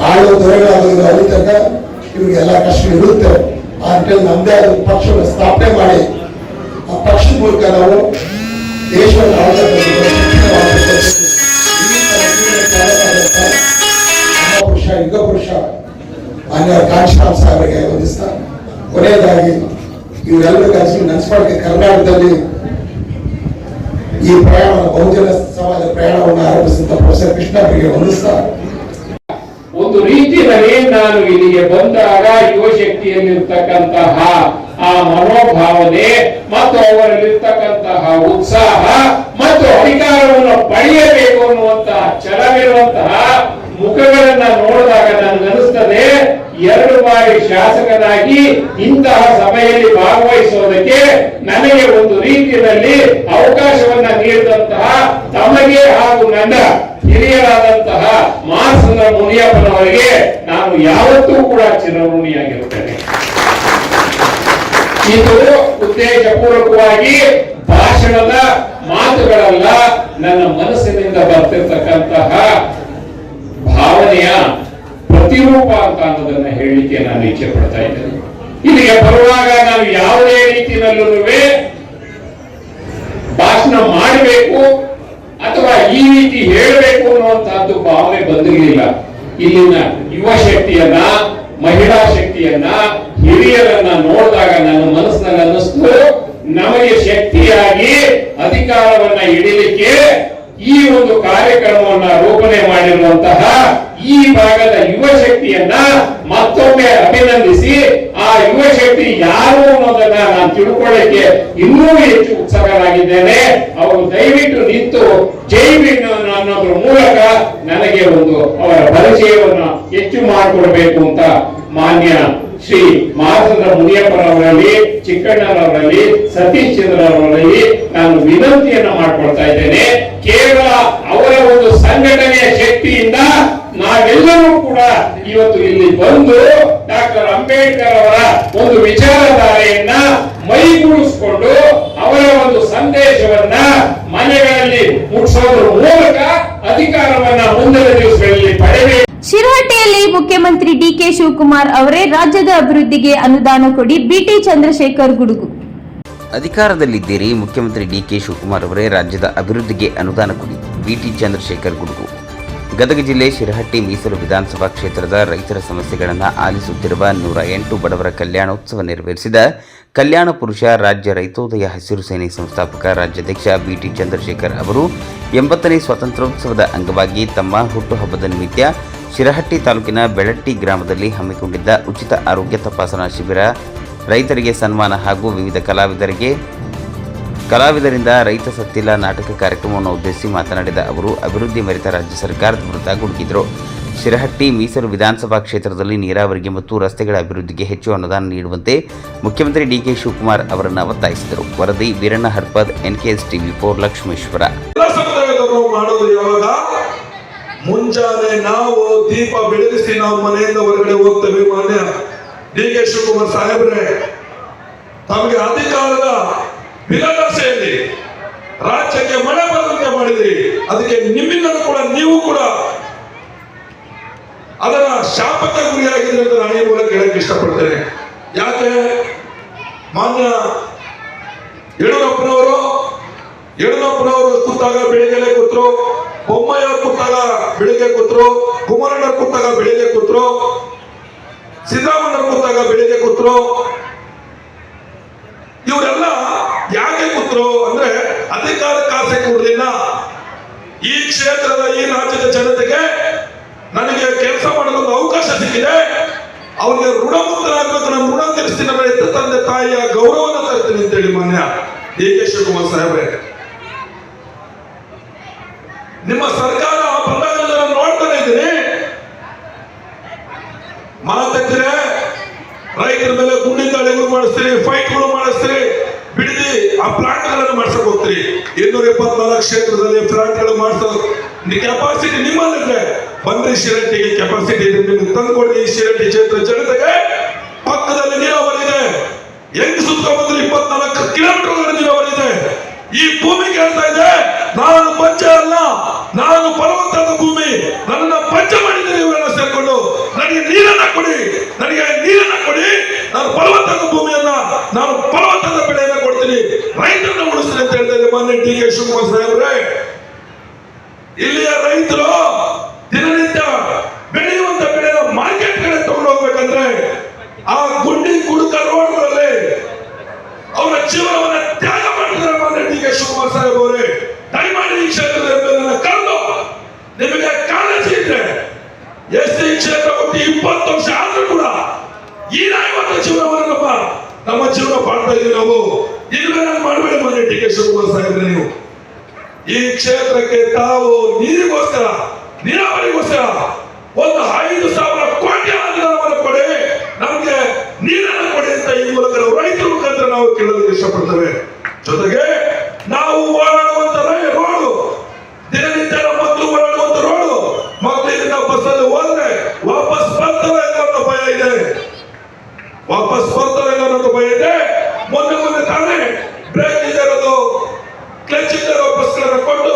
ಆಳುವ ದೊರೆಗಳಾಗೋದು ಅಲ್ಲಿ ತನಕ ಇವ್ರಿಗೆಲ್ಲ ಕಷ್ಟ ಇರುತ್ತೆ. ಆ ನಿಟ್ಟಿನಲ್ಲಿ ನಮ್ಮದೇ ಆದ ಪಕ್ಷವನ್ನು ಸ್ಥಾಪನೆ ಮಾಡಿ ಆ ಪಕ್ಷದ ಮೂಲಕ ನಾವು ದೇಶವನ್ನು ಮಹಾಪುರುಷ ಯುಗ ಪುರುಷ ಮಾನ್ಯ ಕಾಂಚೀರಾಮ್ ಸಾಹೇಬರಿಗೆ ವಂದಿಸ್ತಾ, ಕೊನೆಯದಾಗಿ ಇವರೆಲ್ಲರೂ ಕನಸು ನಡೆಸ್ಕೊಳ್ಳಕ್ಕೆ ಕರ್ನಾಟಕದಲ್ಲಿ ಈ ಪ್ರಯಾಣ ಬಹುಜನ ಸಮಾಜ ಪ್ರಯಾಣವನ್ನು ಆರಂಭಿಸಿದ ಪ್ರೊಫೆಸರ್ ಕೃಷ್ಣಪ್ಪಗೆ ವಂದಿಸ್ತಾ, ಒಂದು ರೀತಿಯಲ್ಲಿ ನಾನು ಇಲ್ಲಿಗೆ ಬಂದಾಗ ಯುವಶಕ್ತಿಯಲ್ಲಿರ್ತಕ್ಕಂತಹ ಆ ಮನೋಭಾವನೆ ಮತ್ತು ಅವರಲ್ಲಿರ್ತಕ್ಕಂತಹ ಉತ್ಸಾಹ ಮತ್ತು ಅಧಿಕಾರವನ್ನು ಪಡೆಯಬೇಕು ಅನ್ನುವಂತಹ ಛಲವಿರುವಂತಹ ಮುಖಗಳನ್ನ ನೋಡಿದಾಗ ನನಗನ್ನಿಸ್ತದೆ 2 ಬಾರಿ ಶಾಸಕನಾಗಿ ಇಂತಹ ಸಭೆಯಲ್ಲಿ ಭಾಗವಹಿಸುವುದಕ್ಕೆ ನನಗೆ ಒಂದು ರೀತಿಯಲ್ಲಿ ಅವಕಾಶವನ್ನ ನೀಡಿದಂತಹ ತಮಗೆ ಹಾಗೂ ನನ್ನ ಹಿರಿಯರಾದಂತಹ ಮಾಸನ ಮುನಿಯಪ್ಪನವರಿಗೆ ನಾನು ಯಾವತ್ತೂ ಕೂಡ ಚಿರಋಣಿಯಾಗಿರುತ್ತೇನೆ. ಇದು ಉದ್ದೇಶಪೂರ್ವಕವಾಗಿ ಭಾಷಣದ ಮಾತುಗಳಲ್ಲ, ನನ್ನ ಮನಸ್ಸಿನಿಂದ ಬರ್ತಿರ್ತಕ್ಕಂತಹ ಭಾವನೆಯ ಪ್ರತಿರೂಪ ಅಂತ ಅನ್ನೋದನ್ನ ಹೇಳಲಿಕ್ಕೆ ನಾನು ಇಚ್ಛೆ ಪಡ್ತಾ ಇದ್ದೇನೆ. ಇಲ್ಲಿಗೆ ಬರುವಾಗ ನಾವು ಯಾವುದೇ ರೀತಿಯಲ್ಲೂ ಭಾಷಣ ಮಾಡಬೇಕು ಅಥವಾ ಈ ರೀತಿ ಹೇಳಬೇಕು ಅನ್ನುವಂತಹದ್ದು ಭಾವನೆ ಬಂದಿರಲಿಲ್ಲ. ಇಲ್ಲಿನ ಯುವ ಶಕ್ತಿಯನ್ನ, ಮಹಿಳಾ ಶಕ್ತಿಯನ್ನ, ಹಿರಿಯರನ್ನ ನೋಡಿದಾಗ ನನ್ನ ಮನಸ್ಸಿನಲ್ಲಿ ಅನ್ನಿಸ್ತು, ನಮಗೆ ಶಕ್ತಿಯಾಗಿ ಅಧಿಕಾರವನ್ನ ಹಿಡಿಲಿಕ್ಕೆ ಈ ಒಂದು ಕಾರ್ಯಕ್ರಮವನ್ನ ರೂಪಣೆ ಮಾಡಿರುವಂತಹ ಈ ಭಾಗದ ಯುವ ಶಕ್ತಿಯನ್ನ ಮತ್ತೊಮ್ಮೆ ಅಭಿನಂದಿಸಿ, ಆ ಯುವ ಶಕ್ತಿ ಯಾರು ಅನ್ನೋದನ್ನ ನಾನು ತಿಳ್ಕೊಳ್ಳಿಕ್ಕೆ ಇನ್ನೂ ಹೆಚ್ಚು ಉತ್ಸುಕನಾಗಿದ್ದೇನೆ. ಅವರು ದಯವಿಟ್ಟು ನಿಂತು ಜೈ ಭೀಮ್ ಅನ್ನೋದ್ರ ಮೂಲಕ ನನಗೆ ಒಂದು ಅವರ ಪರಿಚಯವನ್ನು ಹೆಚ್ಚು ಮಾಡಿಕೊಡ್ಬೇಕು ಅಂತ ಮಾನ್ಯ ಶ್ರೀ ಮಾಸದ ಮುನಿಯಪ್ಪನವರಲ್ಲಿ, ಚಿಕ್ಕಣ್ಣನವರಲ್ಲಿ, ಸತೀಶ್ ಚಂದ್ರ ಅವರಲ್ಲಿ ನಾನು ವಿನಂತಿಯನ್ನ ಮಾಡ್ಕೊಳ್ತಾ ಇದ್ದೇನೆ. ಕೇವಲ ಅವರ ಒಂದು ಸಂಘಟನೆಯ ಶಕ್ತಿಯಿಂದ ನಾವೆಲ್ಲರೂ ಕೂಡ ಇವತ್ತು ಇಲ್ಲಿ ಬಂದು ಡಾಕ್ಟರ್ ಅಂಬೇಡ್ಕರ್ ಅವರ ಒಂದು ವಿಚಾರಧಾರೆಯನ್ನ ಮೈಗೂಡಿಸಿಕೊಂಡು ಅವರ ಒಂದು ಸಂದೇಶವನ್ನ ಮನೆಗಳಲ್ಲಿ ಮುಟ್ಟಿಸೋದ್ರ ಮೂಲಕ ಅಧಿಕಾರವನ್ನ ಮುಂದಿನ ದಿವಸಗಳಲ್ಲಿ ಪಡೆಯಬೇಕು. ಶಿರಹಟ್ಟಿಯಲ್ಲಿ ಮುಖ್ಯಮಂತ್ರಿ ಡಿಕೆ ಶಿವಕುಮಾರ್ ಅವರೇ ರಾಜ್ಯದ ಅಭಿವೃದ್ಧಿಗೆ ಅನುದಾನ ಕೊಡಿ. ಬಿಟಿ ಚಂದ್ರಶೇಖರ್ ಗುಡುಗು. ಅಧಿಕಾರದಲ್ಲಿದ್ದೀರಿ, ಮುಖ್ಯಮಂತ್ರಿ ಡಿಕೆ ಶಿವಕುಮಾರ್ ಅವರೇ ರಾಜ್ಯದ ಅಭಿವೃದ್ಧಿಗೆ ಅನುದಾನ ಕೊಡಿ. ಬಿಟಿ ಚಂದ್ರಶೇಖರ್ ಗುಡುಗು. ಗದಗ ಜಿಲ್ಲೆ ಶಿರಹಟ್ಟಿ ಮೀಸಲು ವಿಧಾನಸಭಾ ಕ್ಷೇತ್ರದ ರೈತರ ಸಮಸ್ಯೆಗಳನ್ನು ಆಲಿಸುತ್ತಿರುವ 108 ಬಡವರ ಕಲ್ಯಾಣೋತ್ಸವ ನೆರವೇರಿಸಿದ ಕಲ್ಯಾಣ ಪುರುಷ ರಾಜ್ಯ ರೈತೋದಯ ಹಸಿರು ಸೇನೆ ಸಂಸ್ಥಾಪಕ ರಾಜ್ಯಾಧ್ಯಕ್ಷ ಬಿಟಿ ಚಂದ್ರಶೇಖರ್ ಅವರು 80ನೇ ಸ್ವಾತಂತ್ರ್ಯೋತ್ಸವದ ಅಂಗವಾಗಿ ತಮ್ಮ ಹುಟ್ಟುಹಬ್ಬದ ನಿಮಿತ್ತ ಶಿರಹಟ್ಟಿ ತಾಲೂಕಿನ ಬೆಳಟ್ಟಿ ಗ್ರಾಮದಲ್ಲಿ ಹಮ್ಮಿಕೊಂಡಿದ್ದ ಉಚಿತ ಆರೋಗ್ಯ ತಪಾಸಣಾ ಶಿಬಿರ, ರೈತರಿಗೆ ಸನ್ಮಾನ ಹಾಗೂ ವಿವಿಧ ಕಲಾವಿದರಿಂದ ರೈತ ಸತ್ತಿಲ್ಲ ನಾಟಕ ಕಾರ್ಯಕ್ರಮವನ್ನು ಉದ್ದೇಶಿಸಿ ಮಾತನಾಡಿದ ಅವರು ಅಭಿವೃದ್ಧಿ ಮರೆತ ರಾಜ್ಯ ಸರ್ಕಾರದ ವಿರುದ್ಧ ಗುಡುಗಿದರು. ಶಿರಹಟ್ಟಿ ಮೀಸಲು ವಿಧಾನಸಭಾ ಕ್ಷೇತ್ರದಲ್ಲಿ ನೀರಾವರಿಗೆ ಮತ್ತು ರಸ್ತೆಗಳ ಅಭಿವೃದ್ಧಿಗೆ ಹೆಚ್ಚು ಅನುದಾನ ನೀಡುವಂತೆ ಮುಖ್ಯಮಂತ್ರಿ ಡಿಕೆ ಶಿವಕುಮಾರ್ ಅವರನ್ನು ಒತ್ತಾಯಿಸಿದರು. ವರದಿ ವೀರಣ್ಣ ಹರ್ಪದ್, NKS TV4, ಲಕ್ಷ್ಮೇಶ್ವರ. ಮಾಡೋದು ಯಾವಾಗ ಮುಂಜಾನೆ ನಾವು ದೀಪ ಬೆಳಗಿಸಿ ನಾವು ಮನೆಯಿಂದ ಹೊರಗಡೆ ಹೋಗ್ತೇವೆ. ಮಾನ್ಯ ಡಿಕೆ ಶಿವಕುಮಾರ್ ಸಾಹೇಬ್ರೆ, ತಮಗೆ ಅಧಿಕಾರದ ವಿಲನಸೆಯಲ್ಲಿ ರಾಜ್ಯಕ್ಕೆ ಮಳೆ ಬರುವಂತೆ ಮಾಡಿದ್ರಿ. ಅದಕ್ಕೆ ನಿಮ್ಮಿಂದ ಕೂಡ ನೀವು ಕೂಡ ಅದರ ಶಾಪಕ್ಕೆ ಗುರಿಯಾಗಿದ್ರೆ ಅಂತ ನಾನು ಈ ಮೂಲಕ ಹೇಳಕ್ಕೆ ಇಷ್ಟಪಡ್ತೇನೆ. ಯಾಕೆ ಮಾನ್ಯ ಯಡಿಯೂರಪ್ಪನವರು ಕೂತಾಗ ಬೆಳಿಗ್ಗೆ ಕೂತ್ರು, ಬೊಮ್ಮಾಯಿಯವರು ಕೂತಾಗ ಬೆಳಿಗ್ಗೆ ಕೂತ್ರು, ಕುಮಾರಣ್ಣವ್ರು ಕೂತಾಗ ಬೆಳಿಗ್ಗೆ ಕೂತ್ರು, ಸಿದ್ದರಾಮಯ್ಯವ್ರು ಕೂತಾಗ ಬೆಳಿಗ್ಗೆ ಕೂತ್ರು. ಇವರೆಲ್ಲ ಯಾಕೆ ಕೂತ್ರು ಅಂದ್ರೆ ಅಧಿಕಾರಕ್ಕೆ ಆಸೆ ಕೊಡಲಿಲ್ಲ. ಈ ಕ್ಷೇತ್ರದ ಈ ರಾಜ್ಯದ ಜನತೆಗೆ ನನಗೆ ಕೆಲಸ ಮಾಡಲು ಒಂದು ಅವಕಾಶ ಸಿಕ್ಕಿದೆ, ಅವ್ರಿಗೆ ಋಣಮುಕ್ತರಾಗಬೇಕು, ನಾನು ಋಣ ತೀರಿಸ್ತೀನಿ, ನಮ್ಮ ಹೆತ್ತ ತಂದೆ ತಾಯಿಯ ಗೌರವನ ತರ್ತೀನಿ ಅಂತೇಳಿ ಮಾನ್ಯ ಡಿಕೆ ಶಿವಕುಮಾರ್ ಸಾಹೇಬ್ರೆ, ನಿಮ್ಮ ಸರ್ಕಾರ ಬಂದಾಗ ನಾನು ನೋಡ್ತಾನೆ ಇದ್ದೀನಿ. ಮಾತಾಡ್ತೀರಿ, ರೈತರ ಮೇಲೆ ಗುಂಡಿ ದಾಳಿಗಳು ಮಾಡಿಸ್ತೀರಿ, ಫೈಟ್ಗಳು ಮಾಡಿಸ್ತೀರಿ, ಬಿಡದಿ ಆ ಪ್ಲಾಂಟ್ ಗಳನ್ನು ಮಾಡ್ಸಕ್ ಹೋಗ್ತೀರಿ. 274 ಕ್ಷೇತ್ರದಲ್ಲಿ ಪ್ಲಾಂಟ್ ಗಳು ಮಾಡಿಸೋ ಕೆಪಾಸಿಟಿ ನಿಮ್ಮಲ್ಲಿದೆ. ಬಂದ್ರಿ ಶಿರಹಟ್ಟಿಗೆ ಕೆಪಾಸಿಟಿ ಇದೆ, ನಿಮ್ಗೆ ತಂದ್ಕೊಡ್ರಿ. ಈ ಶಿರಹಟ್ಟಿ ಕ್ಷೇತ್ರ ಜನತೆಗೆ ಪಕ್ಕದಲ್ಲಿ ನೀರಾವರಿ ಇದೆ, ಹೆಂಗ್ ಸುತ್ತಕೊಂಡ್ಬಂದ್ರೆ 24 ಕಿಲೋಮೀಟರ್ ನೀರಾವರಿ ಇದೆ. ಈ ಭೂಮಿ ಕೇಳ್ತಾ ಇದೆ, ನಾನು ಪಂಚ ಅಲ್ಲ, ನಾನು ಫಲವತ್ತಾದ ಭೂಮಿ, ನನ್ನನ್ನ ಪಂಚ ಮಾಡಿದ್ದೀನಿ. ಇವರೆಲ್ಲ ಸೇರ್ಕೊಂಡು ನನಗೆ ನೀರನ್ನ ಕೊಡಿ, ನಾನು ಫಲವತ್ತಾದ ಭೂಮಿಯನ್ನ, ನಾನು ಫಲವತ್ತಾದ ಬೆಳೆಯನ್ನ ಕೊಡ್ತೀನಿ, ರೈತರನ್ನ ಉಳಿಸ್ತೀನಿ ಅಂತ ಹೇಳ್ತಾ ಇದೆ ಮಾನ್ಯ ಡಿಕೆ ಶಿವಕುಮಾರ್ ಸಾಹೇಬ್ರೆ. ಇಲ್ಲಿಯ ರೈತರು ದಿನನಿತ್ಯ ಬೆಳೆಯುವಂತ ಬೆಳೆಯ ಮಾರ್ಕೆಟ್ ಕಡೆ ತಗೊಂಡು ಹೋಗ್ಬೇಕಂದ್ರೆ ಆ ಗುಂಡಿ ಕುಡುಕ ರೋಡ್ಗಳಲ್ಲಿ ಅವರ ಜೀವನವನ್ನ ತ್ಯಾಗ ಮಾಡಿದ್ದಾರೆ ಮಾನ್ಯ ಡಿಕೆ ಶಿವಕುಮಾರ್ ಸಾಹೇಬ್ ಅವರೇ. ದಯಮಾಡಿ ಈ ಕ್ಷೇತ್ರದ ಕರೆದು ನಿಮಗೆ ಕಾಳಜಿ ಇದ್ರೆ, ಎಸ್ಟಿ ಕ್ಷೇತ್ರ ಹುಟ್ಟಿ 20 ವರ್ಷ ಆದ್ರೂ ಕೂಡ ಈ 50 ಜೀವನವನ್ನ ನಮ್ಮ ಜೀವನ ಮಾಡ್ತಾ ಇದೀವಿ ನಾವು. ಇನ್ಮೇಲೆ ಮಾಡಬೇಡಿ ಮಾನ್ಯ ಡಿಕೆ ಶಿವಕುಮಾರ್ ಸಾಹೇಬ್ರೆ. ನೀವು ಈ ಕ್ಷೇತ್ರಕ್ಕೆ ತಾವು ನೀರಿಗೋಸ್ಕರ, ನೀರಾವರಿಗೋಸ್ಕರ 5,000 ಕೋಟಿ ಅನುದಾನವನ್ನು ಕೊಡಿ, ನಮಗೆ ನೀರನ್ನು ಕೊಡಿ ಅಂತ ಈ ಮೂಲಕ ರೈತರ ಮುಖಾಂತರ ನಾವು ಕೇಳಲು ಇಷ್ಟಪಡ್ತೇವೆ. ಜೊತೆಗೆ ನಾವು ಓಡಾಡುವಂತ ರೋಡು, ದಿನನಿತ್ಯ ಮಕ್ಕಳು ಓಡಾಡುವಂತ ರೋಡು, ಮಕ್ಕಳು ಇದನ್ನ ಬಸ್ಸಲ್ಲಿ ಹೋದ್ರೆ ವಾಪಸ್ ಬರ್ತಾರೆ ಅನ್ನೋ ಭಯ ಇದೆ. ಮೊನ್ನೆ ತಾನೇ ಬ್ರೇಕ್ ಇರೋದು, ಕ್ಲಚ್ ಇರೋ ಬಸ್ಗಳನ್ನು ಕೊಟ್ಟು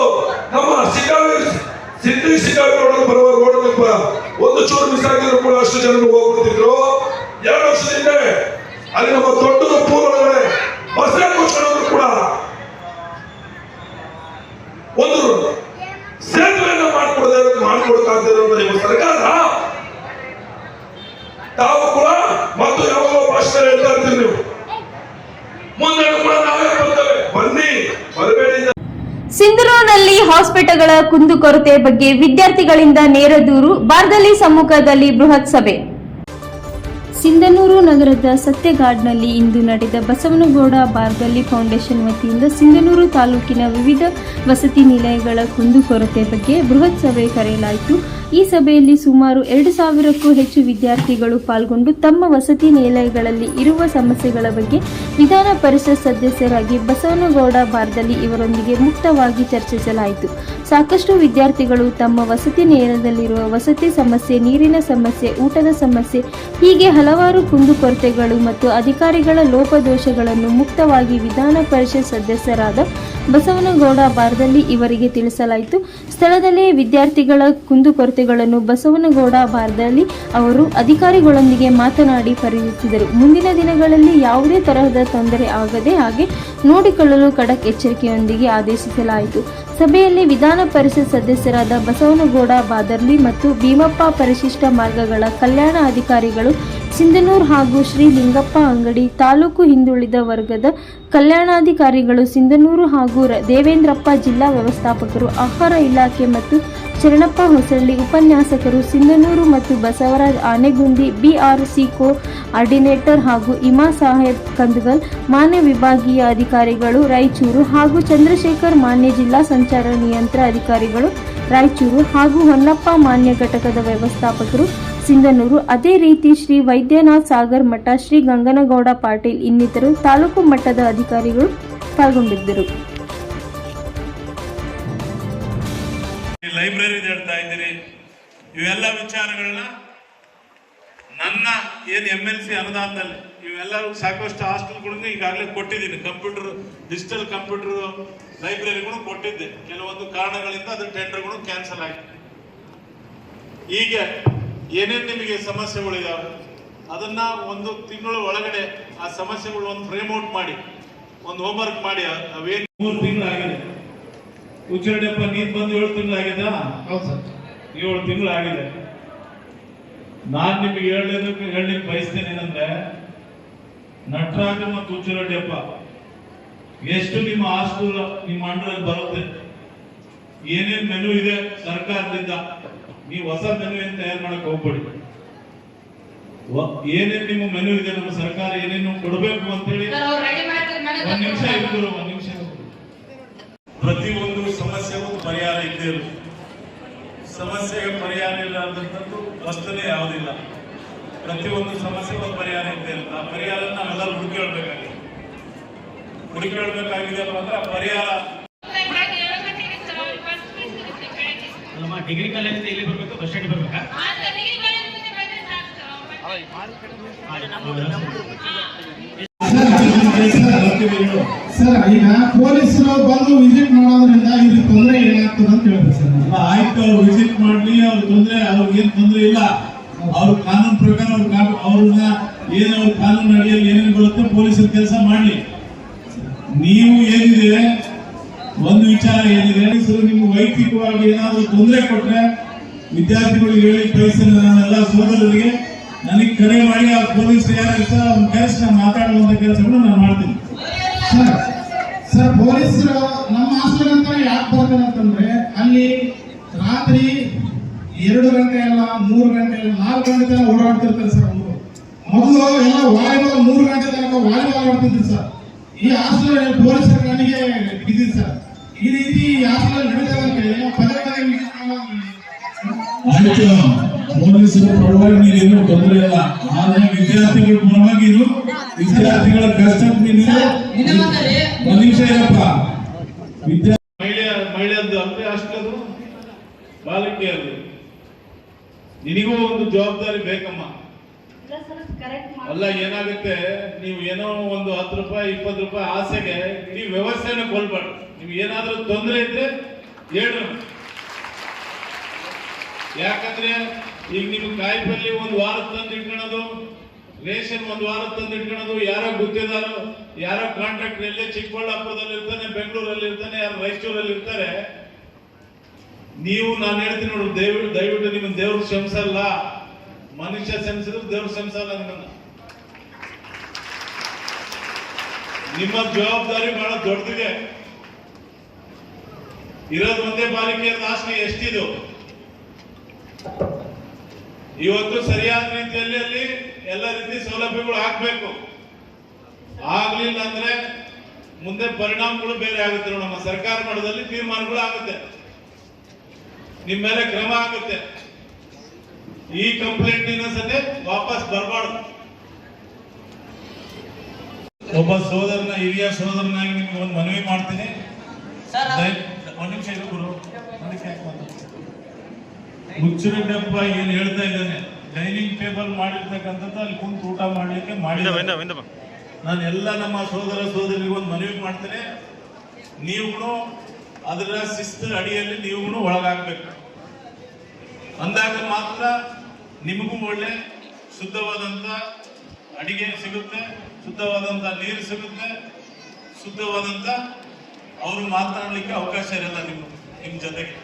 ನಮ್ಮ ಸಿದ್ದಿ ಬರುವ ರೋಡ್ ಒಂದು ಚೂರು ಮಿಸ್ ಆಗಿದ್ರು ಕೂಡ ಅಷ್ಟು ಜನ ಹೋಗ್ಬಿಡ್ತಿದ್ರು. 2 ವರ್ಷದಿಂದ ಅಲ್ಲಿ ನಮ್ಮ ದೊಡ್ಡ ಪೂರ್ವಗಳೇ ಬಸ್ ಕೂತ್ಕೊಳ್ಳೋದ್ರು ಕೂಡ ಒಂದು ಸೇತುವೆಯನ್ನು ಮಾಡ್ಕೊಡಕ್ಕಾಗ್ತದೆ ಅಂತ ನಿಮ್ಮ ಸರ್ಕಾರ. ತಾವು ಕೂಡ ಮತ್ತು ಯಾವಾಗ ಭಾಷೆ ಹೇಳ್ತಾ ಇರ್ತೀವಿ, ನೀವು ಮುಂದೆ ಕೂಡ ನಾವೇ ಬರ್ತೇವೆ, ಬನ್ನಿ, ಬರಬೇಡಿ. ಸಿಂಧನೂರಿನಲ್ಲಿ ಹಾಸ್ಪಿಟಲ್ಗಳ ಕುಂದುಕೊರತೆ ಬಗ್ಗೆ ವಿದ್ಯಾರ್ಥಿಗಳಿಂದ ನೇರ ದೂರು. ಬಾರ್ದಲಿ ಸಮ್ಮುಖದಲ್ಲಿ ಬೃಹತ್ ಸಭೆ. ಸಿಂಧನೂರು ನಗರದ ಸತ್ಯಗಾಡ್ನಲ್ಲಿ ಇಂದು ನಡೆದ ಬಸವನಗೌಡ ಬಾರ್ದಲಿ ಫೌಂಡೇಶನ್ ವತಿಯಿಂದ ಸಿಂಧನೂರು ತಾಲೂಕಿನ ವಿವಿಧ ವಸತಿ ನಿಲಯಗಳ ಕುಂದುಕೊರತೆ ಬಗ್ಗೆ ಬೃಹತ್ ಸಭೆ ಕರೆಯಲಾಯಿತು. ಈ ಸಭೆಯಲ್ಲಿ ಸುಮಾರು 2,000ಕ್ಕೂ ಹೆಚ್ಚು ವಿದ್ಯಾರ್ಥಿಗಳು ಪಾಲ್ಗೊಂಡು ತಮ್ಮ ವಸತಿ ನಿಲಯಗಳಲ್ಲಿ ಇರುವ ಸಮಸ್ಯೆಗಳ ಬಗ್ಗೆ ವಿಧಾನ ಪರಿಷತ್ ಸದಸ್ಯರಾಗಿ ಬಸವನಗೌಡ ಬಾರ್ದಲ್ಲಿ ಇವರೊಂದಿಗೆ ಮುಕ್ತವಾಗಿ ಚರ್ಚಿಸಲಾಯಿತು. ಸಾಕಷ್ಟು ವಿದ್ಯಾರ್ಥಿಗಳು ತಮ್ಮ ವಸತಿ ನಿಲಯದಲ್ಲಿರುವ ವಸತಿ ಸಮಸ್ಯೆ, ನೀರಿನ ಸಮಸ್ಯೆ, ಊಟದ ಸಮಸ್ಯೆ ಹೀಗೆ ಹಲವಾರು ಕುಂದುಕೊರತೆಗಳು ಮತ್ತು ಅಧಿಕಾರಿಗಳ ಲೋಪದೋಷಗಳನ್ನು ಮುಕ್ತವಾಗಿ ವಿಧಾನ ಪರಿಷತ್ ಸದಸ್ಯರಾದ ಬಸವನಗೌಡ ಬಾರ್ದಲ್ಲಿ ಇವರಿಗೆ ತಿಳಿಸಲಾಯಿತು. ಸ್ಥಳದಲ್ಲೇ ವಿದ್ಯಾರ್ಥಿಗಳ ಕುಂದುಕೊರತೆಗಳನ್ನು ಬಸವನಗೌಡ ಬಾರ್ದಲ್ಲಿ ಅವರು ಅಧಿಕಾರಿಗಳೊಂದಿಗೆ ಮಾತನಾಡಿ ಪರಿಹರಿಸಿದರು. ಮುಂದಿನ ದಿನಗಳಲ್ಲಿ ಯಾವುದೇ ತರಹದ ತೊಂದರೆ ಆಗದೆ ಹಾಗೆ ನೋಡಿಕೊಳ್ಳಲು ಖಡಕ್ ಎಚ್ಚರಿಕೆಯೊಂದಿಗೆ ಆದೇಶಿಸಲಾಯಿತು. ಸಭೆಯಲ್ಲಿ ವಿಧಾನ ಪರಿಷತ್ ಸದಸ್ಯರಾದ ಬಸವನಗೌಡ ಬಾದರ್ಲಿ ಮತ್ತು ಭೀಮಪ್ಪ ಪರಿಶಿಷ್ಟ ಮಾರ್ಗಗಳ ಕಲ್ಯಾಣ ಅಧಿಕಾರಿಗಳು ಸಿಂಧನೂರು ಹಾಗೂ ಶ್ರೀ ಲಿಂಗಪ್ಪ ಅಂಗಡಿ ತಾಲೂಕು ಹಿಂದುಳಿದ ವರ್ಗದ ಕಲ್ಯಾಣಾಧಿಕಾರಿಗಳು ಸಿಂಧನೂರು ಹಾಗೂ ದೇವೇಂದ್ರಪ್ಪ ಜಿಲ್ಲಾ ವ್ಯವಸ್ಥಾಪಕರು, ಆಹಾರ ಇಲಾಖೆ ಮತ್ತು ಶರಣಪ್ಪ ಹೊಸಳ್ಳಿ ಉಪನ್ಯಾಸಕರು ಸಿಂಧನೂರು ಮತ್ತು ಬಸವರಾಜ್ ಆನೆಗುಂದಿ BRC ಕೋಆರ್ಡಿನೇಟರ್ ಹಾಗೂ ಇಮಾ ಸಾಹೇಬ್ ಕಂದಗಲ್ ಮಾನ್ಯ ವಿಭಾಗೀಯ ಅಧಿಕಾರಿಗಳು ರಾಯಚೂರು ಹಾಗೂ ಚಂದ್ರಶೇಖರ್ ಮಾನ್ಯ ಜಿಲ್ಲಾ ಸಂಚಾರ ನಿಯಂತ್ರಣ ಅಧಿಕಾರಿಗಳು ರಾಯಚೂರು ಹಾಗೂ ಹೊನ್ನಪ್ಪ ಮಾನ್ಯ ಘಟಕದ ವ್ಯವಸ್ಥಾಪಕರು ಸಿಂಧನೂರು, ಅದೇ ರೀತಿ ಶ್ರೀ ವೈದ್ಯನಾಥ್ ಸಾಗರ್ ಮಠ, ಶ್ರೀ ಗಂಗನಗೌಡ ಪಾಟೀಲ್ ಇನ್ನಿತರು ತಾಲೂಕು ಮಟ್ಟದ ಅಧಿಕಾರಿಗಳು ಪಾಲ್ಗೊಂಡಿದ್ದರು. ಲೈಬ್ರರಿ ಹೇಳ್ತಾ ಇದ್ದೀರಿ, ಇವೆಲ್ಲ ವಿಚಾರಗಳನ್ನ ನನ್ನ ಏನು MLC ಅನುದಾನದಲ್ಲಿ ಇವೆಲ್ಲರೂ ಸಾಕಷ್ಟು ಹಾಸ್ಟೆಲ್ಗಳನ್ನು ಈಗಾಗಲೇ ಕೊಟ್ಟಿದ್ದೀನಿ. ಕಂಪ್ಯೂಟರ್, ಡಿಜಿಟಲ್ ಕಂಪ್ಯೂಟರ್ ಲೈಬ್ರರಿಗಳು ಕೊಟ್ಟಿದ್ದೆ. ಕೆಲವೊಂದು ಕಾರಣಗಳಿಂದ ಅದು ಟೆಂಡರ್ಗಳು ಕ್ಯಾನ್ಸಲ್ ಆಗಿದೆ. ಹೀಗೆ ಏನೇನು ನಿಮಗೆ ಸಮಸ್ಯೆಗಳಿದಾವೆ ಅದನ್ನ ಒಂದು ತಿಂಗಳ ಒಳಗಡೆ ಆ ಸಮಸ್ಯೆಗಳು ಒಂದು ಫ್ರೇಮ್ ಔಟ್ ಮಾಡಿ, ಒಂದು ಹೋಮ್ವರ್ಕ್ ಮಾಡಿ. ಅವೇನು 3 ತಿಂಗಳಾಗಿದೆ. ಉಚ್ಚರಡೆಪ್ಪ ನೀರು ಬಂದು 7 ತಿಂಗಳಾಗಿದಾ? ಹೌದು ಸರ್, 7 ತಿಂಗಳಾಗಿದೆ. ನಾನು ನಿಮಗೆ ಹೇಳಲಿಕ್ಕೆ ಬಯಸ್ತೇನೆ ಏನಂದ್ರೆ, ನಟರಾಜ ಮತ್ತು ಉಚ್ಚರಡೆಪ್ಪ ಎಷ್ಟು ನಿಮ್ಮ ಹಾಸ್ಟೆಲ್ ನಿಮ್ಮ ಅಂಡರಲ್ಲಿ ಬರುತ್ತೆ, ಏನೇನು ಮೆನು ಇದೆ ಸರ್ಕಾರದಿಂದ, ನೀವು ಹೊಸ ಮೆನು ಏನು ತಯಾರು ಮಾಡಕ್ ಹೋಗ್ಬೇಡಿ. ಏನೇನು ನಿಮ್ಮ ಮೆನು ಇದೆ, ನಮ್ಮ ಸರ್ಕಾರ ಏನೇನು ಕೊಡಬೇಕು ಅಂತೇಳಿ ಒಂದ್ ನಿಮಿಷ ಪ್ರತಿಯೊಂದು ಸಮಸ್ಯೆಗೂ ಪರಿಹಾರ ಇದ್ದೇ ಇರುತ್ತೆ. ಸಮಸ್ಯೆಗೆ ಪರಿಹಾರ ಇಲ್ಲ ಅಂತಂದು ವಸ್ತುನೇ ಯಾವುದಿಲ್ಲ. ಪ್ರತಿಯೊಂದು ಸಮಸ್ಯೆಗೂ ಪರಿಹಾರ ಇದ್ದೇ ಇರುತ್ತೆ. ಆ ಪರಿಹಾರ ನಾವೆಲ್ಲರೂ ಹುಡುಕೇಳ್ಬೇಕಾಗಿದೆ ಅಂದ್ರೆ ಆ ಪರಿಹಾರ ಡಿಗ್ರಿ ಕಾಲೇಜಿಂದ ಇಲ್ಲಿ ಬರ್ಬೇಕು, ಬಸ್ ಸ್ಟ್ಯಾಂಡ್ ಬರ್ಬೇಕಾ? ಸರ್, ಈಗ ಪೊಲೀಸರು ಬಂದು ವಿಸಿಟ್ ಮಾಡೋದ್ರಿಂದ ಇದು ತೊಂದರೆ ಏನಾಗ್ತದೆ ಅಂತ ಹೇಳ್ಬೇಕು ಸರ್. ಆಯ್ತು, ಅವ್ರು ವಿಸಿಟ್ ಮಾಡ್ಲಿ, ಅವ್ರ ತೊಂದರೆ, ಅವ್ರಿಗೆ ಏನ್ ತೊಂದರೆ ಇಲ್ಲ. ಅವ್ರ ಕಾನೂನು ಪ್ರಕಾರ ಅವ್ರನ್ನ ಏನ್ ಅವ್ರ ಕಾನೂನು ಅಡಿಯಲ್ಲಿ ಏನೇನು ಬರುತ್ತೆ ಪೊಲೀಸರ ಕೆಲಸ ಮಾಡ್ಲಿ. ನೀವು ಏನಿದೆ ಒಂದು ವಿಚಾರ ಏನಿದೆ, ನಿಮ್ಗೆ ವೈಯಕ್ತಿಕವಾಗಿ ಏನಾದ್ರು ತೊಂದರೆ ಕೊಟ್ರೆ ವಿದ್ಯಾರ್ಥಿಗಳಿಗೆ ಹೇಳಿ ಕಳಿಸಿದ ನನ್ನೆಲ್ಲ ಸೋದರರಿಗೆ ನನಗೆ ಕರೆ ಮಾಡಿ ಆ ಪೊಲೀಸ್ ಯಾರಿರ್ತಾರೆ ಅವ್ನ ಕೆಲಸ ಮಾತಾಡುವಂತ ಕೆಲಸಗಳು ನಾನು ಮಾಡ್ತೀನಿ. ಸರ್, ಪೊಲೀಸರು ನಮ್ಮ ಹಾಸ್ಟೆಲ್ ಅಂತ ಯಾಕೆ ಬರ್ತಾರೆ ಅಂತಂದ್ರೆ, ಅಲ್ಲಿ ರಾತ್ರಿ 2 ಗಂಟೆ ಅಲ್ಲ, 3 ಗಂಟೆ ಅಲ್ಲ, 4 ಗಂಟೆ ತನಕ ಓಡಾಡ್ತಿರ್ತಾರೆ ಸರ್. ಮೊದಲು ಎಲ್ಲ ವಾಲಿಬಾಲ್ 3 ಗಂಟೆ ತನಕ ವಾಲಿಬಾಲ್ ಆಡ್ತಿದ್ರು ಸರ್. ಈ ಹಾಸ್ಟೆಲ್ ಪೊಲೀಸರ ಕಣ್ಣಿಗೆ ಬಿದ್ದಿದೆ ಸರ್. ಈ ರೀತಿ ಹಾಸ್ಟೆಲ್ ನಡೀತದೆ ಅಂತ ಹೇಳಿ ಪದೇ ಪೊಲೀಸರ ಪರವಾಗಿ ನೀವೇನು ತೊಂದರೆ ಇಲ್ಲ, ಆದ್ರೆ ವಿದ್ಯಾರ್ಥಿಗಳ ಪರವಾಗಿ ವಿದ್ಯಾರ್ಥಿಗಳ ಕಷ್ಟ ಒಂದು ನಿಮಿಷ ಇರಪ್ಪ. ಮಹಿಳೆಯದ್ದು ಅಂದ್ರೆ ಅಷ್ಟದು ಬಾಲಕಿಯದು, ನಿನಗೂ ಒಂದು ಜವಾಬ್ದಾರಿ ಬೇಕಮ್ಮ. ಅಲ್ಲ, ಏನಾಗುತ್ತೆ, ನೀವು ಏನೋ ಒಂದು 10 ರೂಪಾಯಿ 20 ರೂಪಾಯಿ ಆಸೆಗೆ ಇಡೀ ವ್ಯವಸ್ಥೆನ ಕೊಲ್ಬಾರ್ದು. ನೀವು ಏನಾದ್ರೂ ತೊಂದರೆ ಇದ್ರೆ ಹೇಳು. ಯಾಕಂದ್ರೆ ಈಗ ನಿಮ್ಗೆ ಕಾಯಿಪಲ್ಲೆ 1 ವಾರ ತಂದು ಇಟ್ಕೊಳ್ಳೋದು, ರೇಷನ್ 1 ವಾರ ತಂದು ಇಟ್ಕೊಳ್ಳೋದು, ಯಾರೋ ಗುತ್ತಿದಾರೋ, ಯಾರೋ ಕಾಂಟ್ರಾಕ್ಟರ್ ಎಲ್ಲೇ ಚಿಕ್ಕಬಳ್ಳಾಪುರದಲ್ಲಿ ಇರ್ತಾನೆ, ಬೆಂಗಳೂರಲ್ಲಿ ಇರ್ತಾನೆ, ಯಾರು ರಾಯಚೂರಲ್ಲಿ ಇರ್ತಾರೆ. ನೀವು ನಾನು ಹೇಳ್ತೀನಿ ನೋಡು, ದಯವಿಟ್ಟು ನಿಮ್ಮ ದೇವ್ರ ಶ್ರಮಿಸಲ್ಲ. ಮನುಷ್ಯ ಶ್ರಮಿಸಿದ್ರು ದೇವ್ರ ಶ್ರಮಿಸಲ್ಲ. ನಿಮ್ಮ ಜವಾಬ್ದಾರಿ ಬಹಳ ದೊಡ್ಡದಿದೆ. ಇರೋದು ಒಂದೇ ಬಾಲಿಕೆಯರ ಆಸ್ತಿ ಎಷ್ಟಿದು. ಇವತ್ತು ಸರಿಯಾದ ರೀತಿಯಲ್ಲಿ ಅಲ್ಲಿ ಎಲ್ಲ ರೀತಿ ಸೌಲಭ್ಯಗಳು ಆಗ್ಬೇಕು. ಆಗ್ಲಿಲ್ಲ ಅಂದ್ರೆ ಮುಂದೆ ಪರಿಣಾಮಗಳು ಬೇರೆ ಆಗುತ್ತೆ. ನಮ್ಮ ಸರ್ಕಾರ ಮಟ್ಟದಲ್ಲಿ ತೀರ್ಮಾನಗಳು ಆಗುತ್ತೆ, ನಿಮ್ಮ ಮೇಲೆ ಕ್ರಮ ಆಗುತ್ತೆ. ಈ ಕಂಪ್ಲೇಂಟ್ ಸತೆ ವಾಪಸ್ ಬರಬಾರ್ದು. ಒಬ್ಬ ಸೋದರನ, ಹಿರಿಯ ಸೋದರನಾಗಿ ನಿಮ್ಗೆ ಒಂದು ಮನವಿ ಮಾಡ್ತೀನಿ. ಒಂದ್ ನಿಮಿಷ ಇದು ಗುರು, ಹುಚ್ಚರೆಡ್ಡಿ ಹಬ್ಬ ಏನ್ ಹೇಳ್ತಾ ಇದ್ದಾನೆ, ಡೈನಿಂಗ್ ಟೇಬಲ್ ಮಾಡಿರ್ತಕ್ಕಂಥದ್ದು ಅಲ್ಲಿ ಕುಂತು ಊಟ ಮಾಡ್ಲಿಕ್ಕೆ ಮಾಡಿದ. ನಾನು ಎಲ್ಲ ನಮ್ಮ ಸೋದರ ಸೋದರಿಗೆ ಒಂದು ಮನವಿ ಮಾಡ್ತೇನೆ, ನೀವು ಅದರ ಶಿಸ್ತು ಅಡಿಯಲ್ಲಿ ನೀವು ಒಳಗಾಗ್ಬೇಕು. ಅಂದಾಗ ಮಾತ್ರ ನಿಮಗೂ ಒಳ್ಳೆ ಶುದ್ಧವಾದಂತ ಅಡಿಗೆ ಸಿಗುತ್ತೆ, ಶುದ್ಧವಾದಂತ ನೀರು ಸಿಗುತ್ತೆ, ಶುದ್ಧವಾದಂತ ಅವರು ಮಾತನಾಡಲಿಕ್ಕೆ ಅವಕಾಶ ಇರಲ್ಲ ನಿಮ್ಮ ಜೊತೆಗೆ.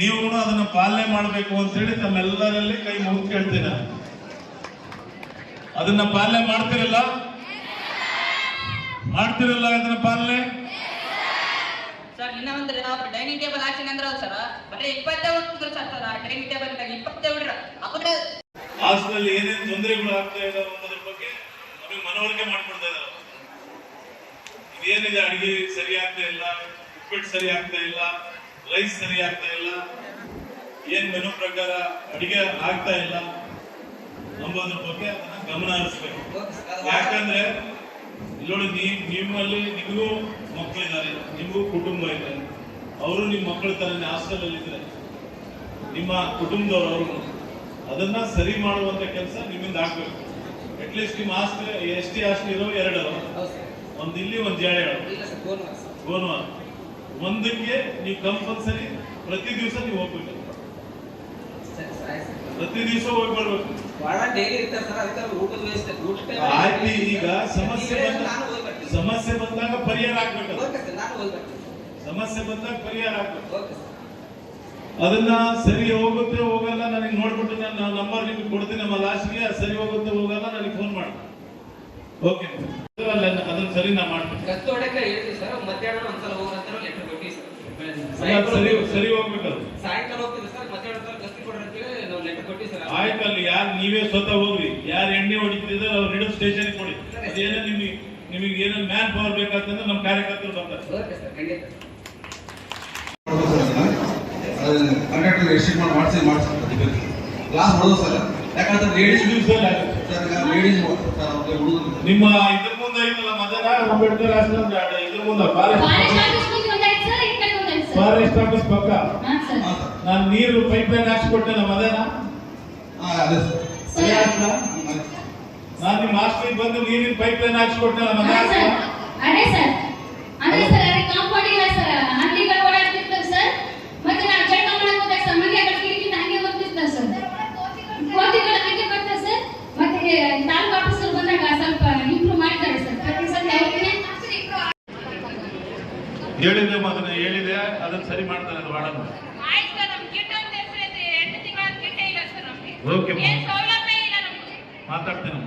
ನೀವು ಅದನ್ನ ಪಾಲನೆ ಮಾಡಬೇಕು ಅಂತ ಹೇಳಿ ತಮ್ಮೆಲ್ಲರಲ್ಲಿ ಕೈ ಮುಗಿದು ಕೇಳ್ತೀನಿ. ಅದನ್ನ ಪಾಲನೆ ಮಾಡ್ತಿರಲ್ಲ ಅದನ್ನ ಪಾಲನೆ. ಸರ್ ಇನ್ನ ಅಂದ್ರೆ ನಾವು ಡೈನಿಂಗ್ ಟೇಬಲ್ ಹಾಕ್ತೀನಿ ಅಂದ್ರೆ ಸರ್ ಬರೀ 20 ಹೋಗ್ತಿದ್ರು ಸರ್. ಡೈನಿಂಗ್ ಟೇಬಲ್ 20 ಬಿಡ್ರ ಅಪ್ಪನೇ ಹಾಸ್ಟೆಲ್ ಏನೇನು ತೊಂದರೆಗಳು ಆಗ್ತಾ ಇದಾವೆ ಅನ್ನೋದ್ರ ಬಗ್ಗೆ ನಮಗೆ ಮನವರಿಕೆ ಮಾಡ್ಕೊಡ್ತಾ ಇದ್ದಾರೆ. ಇದೇನಿದೆ, ಅಡಿಗೆ ಸರಿ ಆಗ್ತಾ ಇಲ್ಲ, ಉಪ್ಪಿಟ್ಟು ಸರಿ ಆಗ್ತಾ ಇಲ್ಲ, ರೈಸ್ ಸರಿ ಆಗ್ತಾ ಇಲ್ಲ, ಏನ್ ಮೆನು ಪ್ರಕಾರ ಅಡಿಗೆ ಆಗ್ತಾ ಇಲ್ಲ ಎಂಬುದ್ರ ಬಗ್ಗೆ ಅದನ್ನ ಗಮನ ಹರಿಸ್ಬೇಕು. ಯಾಕಂದ್ರೆ ನೋಡಿ, ನಿಮ್ಮಲ್ಲಿ ನಿಮಗೂ ಮಕ್ಕಳಿದ್ದಾರೆ, ನಿಮಗೂ ಕುಟುಂಬ ಇದೆ, ಅವರು ನಿಮ್ಮ ಮಕ್ಕಳ ತರ ಹಾಸ್ಟೆಲ್ ಅಲ್ಲಿ ಇದ್ರೆ ನಿಮ್ಮ ಕುಟುಂಬದವರು, ಅವರು ಅದನ್ನ ಸರಿ ಮಾಡುವಂತ ಕೆಲಸ ನಿಮ್ಮಿಂದ ಆಗ್ಬೇಕು. ಅಟ್ಲೀಸ್ಟ್ ನಿಮ್ಮ ಹಾಸ್ಟೆಲ್ ST ಹಾಸ್ಟೆಲ್ ಇರೋ 2, ಒಂದು ಇಲ್ಲಿ ಒಂದು ಜಾಳ ಗೋನ್ವಾರ, ಒಂದಕ್ಕೆ ನೀವು ಕಂಪಲ್ಸರಿ ಪ್ರತಿ ದಿವಸ ನೀವು ಹೋಗ್ಬೇಕು, ಪ್ರತಿ ದಿವಸ ಹೋಗಿ ಬರ್ಬೇಕು. ಆಯ್ತು, ಈಗ ಸಮಸ್ಯೆ ಬಂದಾಗ ಪರಿಹಾರ ಆಗ್ಬೇಕು, ಸಮಸ್ಯೆ ಬಂದಾಗ ಪರಿಹಾರ ಆಗ್ಬೇಕು. ಅದನ್ನ ಸರಿ ಹೋಗುತ್ತೆ ಹೋಗಲ್ಲ ನನಗೆ ನೋಡ್ಬಿಟ್ಟು ನಾನು ನಂಬರ್ ನಿಮ್ಗೆ ಕೊಡ್ತೀನಿ, ನಮ್ಮ ಲಾಸ್ಟ್ಗೆ ಸರಿ ಹೋಗುತ್ತೆ ಹೋಗಲ್ಲ ನನಗೆ ಫೋನ್ ಮಾಡಿ. ಓಕೆ, ಅದನ್ನ ಸರಿ ನಾ ಮಾಡ್ತೀನಿ. ಸರಿ ಹೋಗ್ಬೇಕಲ್ಲ, ಆಯ್ತು. ಅಲ್ಲಿ ಯಾರು ನೀವೇ ಸ್ವತಃ ಹೋಗ್ರಿ, ಯಾರು ಎಣ್ಣೆ ಹೊಡಿತಿದ್ರೆ ಅವ್ರು ಹಿಡಿದು ಸ್ಟೇಷನ್ ಕೊಡಿ. ಅದೇನೋ ನಿಮಗೆ ಏನೋ ಮ್ಯಾನ್ ಪವರ್ ಬೇಕಾಗ್ತಂದ್ರೆ ನಮ್ಮ ಕಾರ್ಯಕರ್ತರು ಬರ್ತಾರೆ. ನಿಮ್ಮ ಇದ್ರ ಮುಂದೆ ಐತಲ್ಲ ಮದನ ಅಂಬೇಡ್ಕರ್ ಇದ್ರ ಮುಂದೆ ಫಾರೆಸ್ಟ್ ಆಫೀಸ್ ಪಕ್ಕ ನಾನು ನೀರು ಪೈಪ್ ಲೈನ್ ಹಾಕ್ಸ್ಕೊಟ್ಟೆಲ್ಲ ಮದನ, ನಾನು ನಿಮ್ಮ ಹಾಸ್ಟೆಲ್ ಬಂದು ನೀರಿನ ಪೈಪ್ ಲೈನ್ ಹಾಕ್ಸ್ಕೊಟ್ಟೆಲ್ಲ ಮದನ. ಹೇಳಿದೆ ಮಗನ, ಹೇಳಿದೆ, ಅದನ್ನ ಸರಿ ಮಾಡ್ತಾರೆ ಅದು ವಾರ್ಡನ್. ಓಕೆ, ಮಾತಾಡ್ತೇನೆ.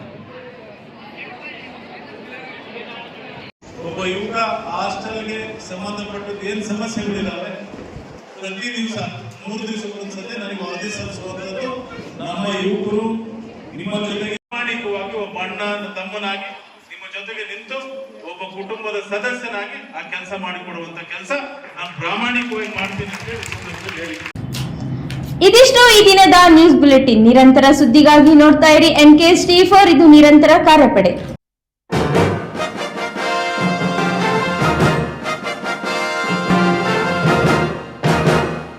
ಒಬ್ಬ ಯುವಕ ಹಾಸ್ಟೆಲ್ಗೆ ಸಂಬಂಧಪಟ್ಟದ್ದು ಏನ್ ಸಮಸ್ಯೆಗಳಿದಾವೆ ಪ್ರತಿ ದಿವಸ 3 ದಿವಸಕ್ಕೊಂದ್ಸತಿ ನನಗೆ ವರದಿ ಸಲ್ಲಿಸುವಂತದ್ದು ನಮ್ಮ ಯುವಕರು ನಿಮ್ಮ ಜೊತೆಗೆ ಪ್ರಾಮಾಣಿಕವಾಗಿ ಒಬ್ಬ ಅಣ್ಣ ತಮ್ಮನಾಗಿ ನಿಮ್ಮ ಜೊತೆಗೆ ನಿಂತು ಒಬ್ಬ ಕುಟುಂಬದ ಸದಸ್ಯನಾಗಿ ಆ ಕೆಲಸ ಮಾಡಿಕೊಡುವಂತ ಕೆಲಸ ನಾನು ಪ್ರಾಮಾಣಿಕವಾಗಿ ಮಾಡ್ತೀನಿ ಅಂತ ಹೇಳಿ. ಇದಿಷ್ಟು ಈ ದಿನದ ನ್ಯೂಸ್ ಬುಲೆಟಿನ್. ನಿರಂತರ ಸುದ್ದಿಗಾಗಿ ನೋಡ್ತಾ ಇರಿ NKS T4, ಇದು ನಿರಂತರ ಕಾರ್ಯಪಡೆ.